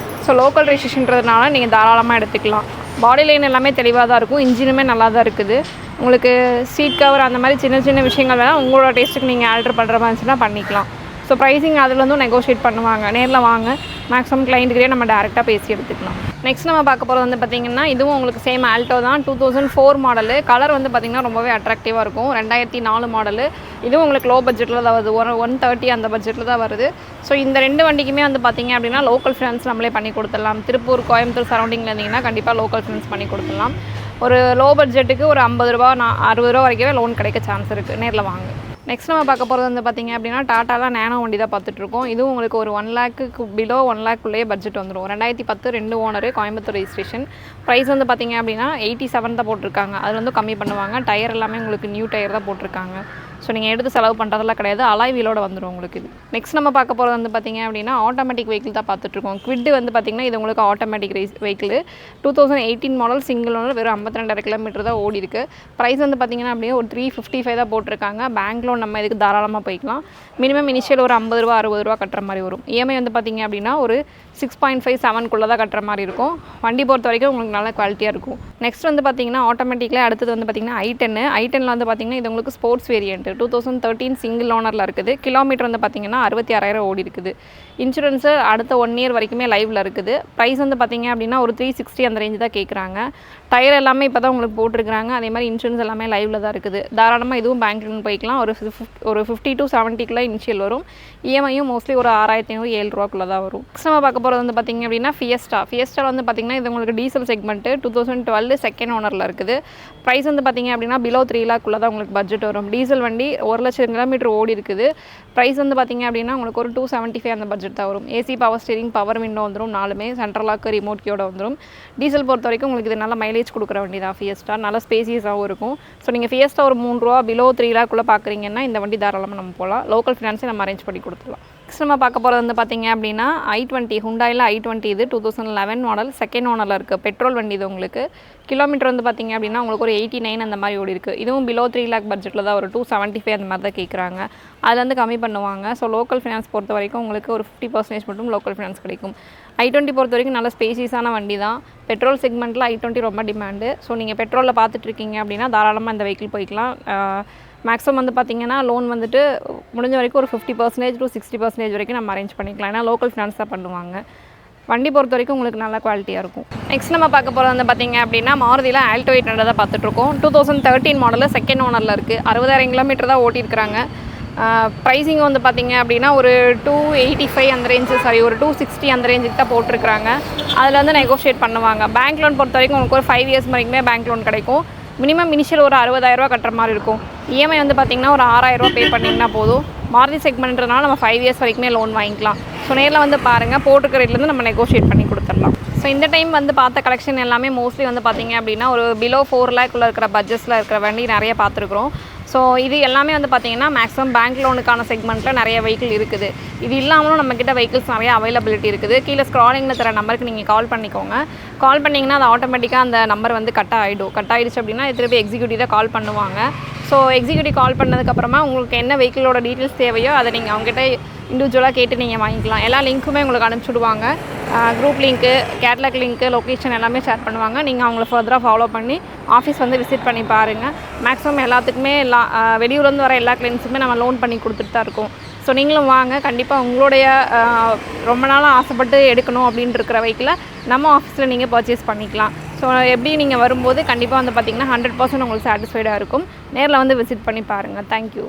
S1: ஸோ லோக்கல் ரெஜிஸ்ட்ரேஷன்றதுனால நீங்கள் தாராளமாக எடுத்துக்கலாம். பாடி லைன் எல்லாமே தெளிவாக தான் இருக்கும். இன்ஜினுமே நல்லா தான் இருக்குது. உங்களுக்கு சீட் கவர் அந்த மாதிரி சின்ன சின்ன விஷயங்கள் வேணால் உங்களோட டேஸ்ட்டுக்கு நீங்கள் ஆல்டர் பண்ணுற மாதிரி இருந்துச்சுன்னா பண்ணிக்கலாம். ஸோ ப்ரைஸிங் அதுலேருந்தும் நெகோஷியேட் பண்ணுவாங்க. நேரில் வாங்க, மேக்ஸிமம் கிளைண்ட்டுக்கிட்டே நம்ம டேரெக்டாக பேசி எடுத்துக்கலாம். நெக்ஸ்ட் நம்ம பார்க்க போகிறது வந்து பார்த்திங்கன்னா இதுவும் உங்களுக்கு சேம் ஆல்டோ தான். 2004 மாடலு. கலர் வந்து பார்த்திங்கன்னா ரொம்பவே அட்ராக்டிவாக இருக்கும். 2004 மாடலு. இதுவும் உங்களுக்கு லோ பட்ஜெட்டில் தான் வருது. 130 அந்த பட்ஜெட்டில் தான் வருது. ஸோ இந்த 2 வண்டிக்குமே வந்து பார்த்திங்க அப்படின்னா லோக்கல் ஃபினான்ஸ் நம்மளே பண்ணி கொடுத்துடலாம். திருப்பூர், கோயம்புத்தூர் சரௌண்டிங்கில் இருந்தீங்கன்னா கண்டிப்பாக லோக்கல் ஃபினான்ஸ் பண்ணி கொடுத்துடலாம். ஒரு லோ பட்ஜெட்டுக்கு ஒரு 50 ரூபா 60 ரூபா வரைக்குமே லோன் கிடைக்க சான்ஸ் இருக்குது. நேரில் வாங்க. நெக்ஸ்ட் நம்ம பார்க்க போகிறது வந்து பார்த்திங்க அப்படின்னா டாட்டாவில் நேனோ வண்டி தான் பார்த்துட்ருக்கோம். இதுவும் உங்களுக்கு ஒரு 1 lakhக்கு பிலோ 1 lakhக்குள்ளேயே பட்ஜெட் வந்துடும். 2010 2 ஓனரு, கோயம்புத்தூர் ரெஜிஸ்ட்ரேஷன். ப்ரைஸ் வந்து பார்த்திங்க அப்படின்னா 87 தான் போட்டிருக்காங்க. அதில் வந்து கம்மி பண்ணுவாங்க. டயர் எல்லாமே உங்களுக்கு நியூ டயர் தான் போட்டிருக்காங்க. ஸோ நீங்கள் எடுத்து செலவு பண்ணுறதெல்லாம் கிடையாது, அலாய் வீலோட வந்துடும் உங்களுக்கு இது. நெக்ஸ்ட் நம்ம பார்க்க போகிறது வந்து பார்த்திங்க அப்படின்னா ஆட்டோமேட்டிக் வெஹிக்கிள் தான் பார்த்துட்ருக்கோம். குவிட் வந்து பார்த்திங்கன்னா இது உங்களுக்கு automatic vehicle 2018 model single owner, வெறும் 52,000 கிலோமீட்டர் தான் ஓடி இருக்குது. ப்ரைஸ் வந்து பார்த்திங்கன்னா அப்படியே ஒரு 355 தான் போட்டிருக்காங்க. பேங்க் லோன் நம்ம இதுக்கு தாராளமாக போய்க்கலாம். மினிமம் இனிஷியல் ஒரு 50 ரூபா 60 ரூபா கட்டுற மாதிரி வரும். இஎம்ஐ வந்து பார்த்திங்க அப்படின்னா ஒரு 6.57 தான் கட்டுற மாதிரி இருக்கும். வண்டி பொறுத்த வரைக்கும் உங்களுக்கு நல்ல குவாலிட்டியாக இருக்கும். நெக்ஸ்ட் வந்து பார்த்திங்கன்னா ஆட்டோமேட்டிக்கில் அடுத்தது வந்து பார்த்திங்கன்னா i10 வந்து பார்த்திங்கன்னா இது உங்களுக்கு ஸ்போர்ட்ஸ் வேரியன்ட் 2013 சிங்கிள் ஓனரில் இருக்குது. கிலோமீட்டர் வந்து பார்த்திங்கன்னா 66,000 ஓடி இருக்குது. இன்சூரன்ஸு அடுத்த 1 இயர் வரைக்குமே லைவில் இருக்குது. ப்ரைஸ் வந்து பார்த்திங்க அப்படின்னா ஒரு 360 அந்த ரேஞ்சு தான் கேட்குறாங்க. டயர் எல்லாமே இப்போ தான் உங்களுக்கு போட்டிருக்கிறாங்க. அதே மாதிரி இன்சூரன்ஸ் எல்லாமே லைவில் தான் இருக்குது. தாராளமாக இதுவும் பேங்க்ல போய்க்கலாம். ஒரு 50 to 70 இனிஷியல் வரும். இஎம்ஐயும் மோஸ்ட்லி ஒரு 6,500 7 ரூபாக்குள்ளே தான் வரும். நெக்ஸ்ட் நம்ம பார்க்க போகிறது வந்து பார்த்திங்க அப்படின்னா ஃபியஸ்டா வந்து பார்த்திங்கன்னா இது உங்களுக்கு டீசல் செக்மெண்ட்டு 2012 செகண்ட் ஓனரில் இருக்குது. ப்ரைஸ் வந்து பார்த்திங்க அப்படின்னா பிலோ 3 லேக்குள்ளே தான் உங்களுக்கு பட்ஜெட் வரும். டீசல் வண்டி 1,00,000 கிலோமீட்டர் ஓடி இருக்குது. ப்ரைஸ் வந்து பார்த்திங்க அப்படின்னா உங்களுக்கு ஒரு 275 அந்த பட்ஜெட் தான் வரும். AC, power steering, power window வந்துடும். 4மே சென்ட்ரல் லாக்கு, ரிமோட் கீயோட வந்துடும். டீசல் பொறுத்த வரைக்கும் உங்களுக்கு இது நல்ல மைலேஜ் கொடுக்குற வண்டி தான் ஃபியஸ்டா. நல்ல ஸ்பேசியஸாகவும் இருக்கும். ஸோ நீங்கள் ஃபியஸ்டா ஒரு 3 ரூபா பிலோ 3 லேக்குள்ளே பார்க்குறீங்கன்னா இந்த வண்டி தாராளமாக நம்ம போகலாம். லோக்கல் ஃபினான்ஸே நம்ம அரேஞ்ச் பண்ணி கொடுத்துடலாம். நெக்ஸ்ட் நம்ம பார்க்க போகிறது வந்து பார்த்திங்க அப்படின்னா i20 ஹுண்டாயில் i20 இது 2011 மாடல் செகண்ட் ஓனரில் இருக்குது. பெட்ரோல் வண்டி இது உங்களுக்கு. கிலோமீட்டர் வந்து பார்த்திங்க அப்படின்னா உங்களுக்கு ஒரு 89 அந்த மாதிரி ஓடி இருக்குது. இதுவும் பிலோ 3 லேக் பட்ஜெட்டில் தான் ஒரு 275 அந்த மாதிரி தான் கேட்குறாங்க. அதில் வந்து கம்மி பண்ணுவாங்க. ஸோ லோக்கல் ஃபினான்ஸ் பொறுத்த வரைக்கும் உங்களுக்கு ஒரு 50% மட்டும் லோக்கல் ஃபினான்ஸ் கிடைக்கும். i20 பொறுத்த வரைக்கும் நல்ல ஸ்பேசியஸான வண்டி தான். பெட்ரோல் செக்மெண்ட்டில் i20 ரொம்ப டிமாண்டு. ஸோ நீங்கள் பெட்ரோலில் பார்த்துட்ருக்கீங்க அப்படின்னா தாராளமாக இந்த வெஹிக்கிள் போய்க்கலாம். மேக்ஸிமம் வந்து பார்த்திங்கன்னா லோன் வந்துட்டு முடிஞ்ச வரைக்கும் ஒரு 50% to 60% வரைக்கும் நம்ம அரேஞ்ச் பண்ணிக்கலாம். ஏன்னா லோக்கல் ஃபினான்ஸ் தான் பண்ணுவாங்க. வண்டி பொறுத்த வரைக்கும் உங்களுக்கு நல்ல குவாலிட்டியாக இருக்கும். நெக்ஸ்ட் நம்ம பார்க்க போகிறது வந்து பார்த்திங்க அப்படின்னா மாருதியில் ஆல்டோ 800 தான் பார்த்துட்ருக்கோம். 2013 மாடலில் செகண்ட் ஓனரில் இருக்குது. 60,000 கிலோமீட்டர் தான் ஓட்டியிருக்கிறாங்க. ப்ரைஸிங் வந்து பார்த்திங்க அப்படின்னா ஒரு 285 அந்த ரேஞ்சு ஒரு 260 அந்த ரேஞ்சுக்கு தான் போட்டிருக்கிறாங்க. அதில் வந்து நெகோஷியேட் பண்ணுவாங்க. பேங்க் லோன் பொறுத்த வரைக்கும் உங்களுக்கு ஒரு 5 இயர்ஸ் வரைக்குமே பேங்க் லோன் கிடைக்கும். மினிமம் இனிஷியல் ஒரு 60,000 கட்டுற மாதிரி இருக்கும். இஎம்ஐ வந்து பார்த்திங்கன்னா ஒரு 6,000 பே பண்ணிங்கன்னா போதும். மாருதி செக்மெண்ட்றதுனால நம்ம 5 இயர்ஸ் வரைக்குமே லோன் வாங்கிக்கலாம். ஸோ நேரில் வந்து பாருங்கள், போட்டுக்கிற ரேட்லேருந்து நம்ம நெகோஷியேட் பண்ணி கொடுத்துடலாம். ஸோ இந்த டைம் வந்து பார்த்த கலெக்ஷன் எல்லாமே மோஸ்ட்லி வந்து பார்த்திங்க அப்படின்னா ஒரு பிலோ 4 லேக்குள்ளே இருக்கிற பட்ஜெட்டில் இருக்கிற வண்டி நிறைய பார்த்துருக்குறோம். ஸோ இது எல்லாமே வந்து பார்த்திங்கன்னா மேக்ஸிமம் பேங்க் லோனுக்கான செக்மெண்ட்டில் நிறைய வெஹிக்கிள் இருக்குது. இது இல்லாமலும் நம்மக்கிட்ட வெஹிக்கிள்ஸ் நிறைய அவைலபிலிட்டி இருக்குது. கீழே ஸ்க்ராலிங்கில் தர நம்பருக்கு நீங்கள் கால் பண்ணிக்கோங்க. கால் பண்ணிங்கன்னா அது ஆட்டோமேட்டிக்காக அந்த நம்பர் வந்து கட் ஆகிடுச்சு அப்படின்னா திருப்பி எக்ஸிக்யூட்டிவ் தான் கால் பண்ணுவாங்க. ஸோ எக்ஸிக்யூட்டிவ் கால் பண்ணதுக்கப்புறமா உங்களுக்கு என்ன வெஹிக்கிளோட டீட்டெயில்ஸ் தேவையோ அதை நீங்கள் அவங்ககிட்ட இண்டிவிஜுவலாக கேட்டு நீங்கள் வாங்கிக்கலாம். எல்லா லிங்க்குமே உங்களுக்கு அனுப்பிச்சுடுவாங்க. Group link, catalogue link, location எல்லாமே ஷேர் பண்ணுவாங்க. நீங்கள் அவங்கள ஃபர்தராக ஃபாலோ பண்ணி ஆஃபீஸ் வந்து விசிட் பண்ணி பாருங்கள். மேக்ஸிமம் எல்லாத்துக்குமே வெளியூர்லேருந்து வர எல்லா கிளைண்ட்ஸுமே நம்ம லோன் பண்ணி கொடுத்துட்டு தான் இருக்கோம். ஸோ நீங்களும் வாங்க. கண்டிப்பாக உங்களுடைய ரொம்ப நாளாக ஆசைப்பட்டு எடுக்கணும் அப்படின்ட்டு இருக்கிற வெஹிக்கிளை நம்ம ஆஃபீஸில் நீங்கள் பர்ச்சேஸ் பண்ணிக்கலாம். ஸோ எப்படி நீங்கள் வரும்போது கண்டிப்பாக வந்து பார்த்திங்கன்னா 100% உங்களுக்கு சாட்டிஸ்ஃபைடாக இருக்கும். நேரில் வந்து விசிட் பண்ணி பாருங்கள். தேங்க்யூ.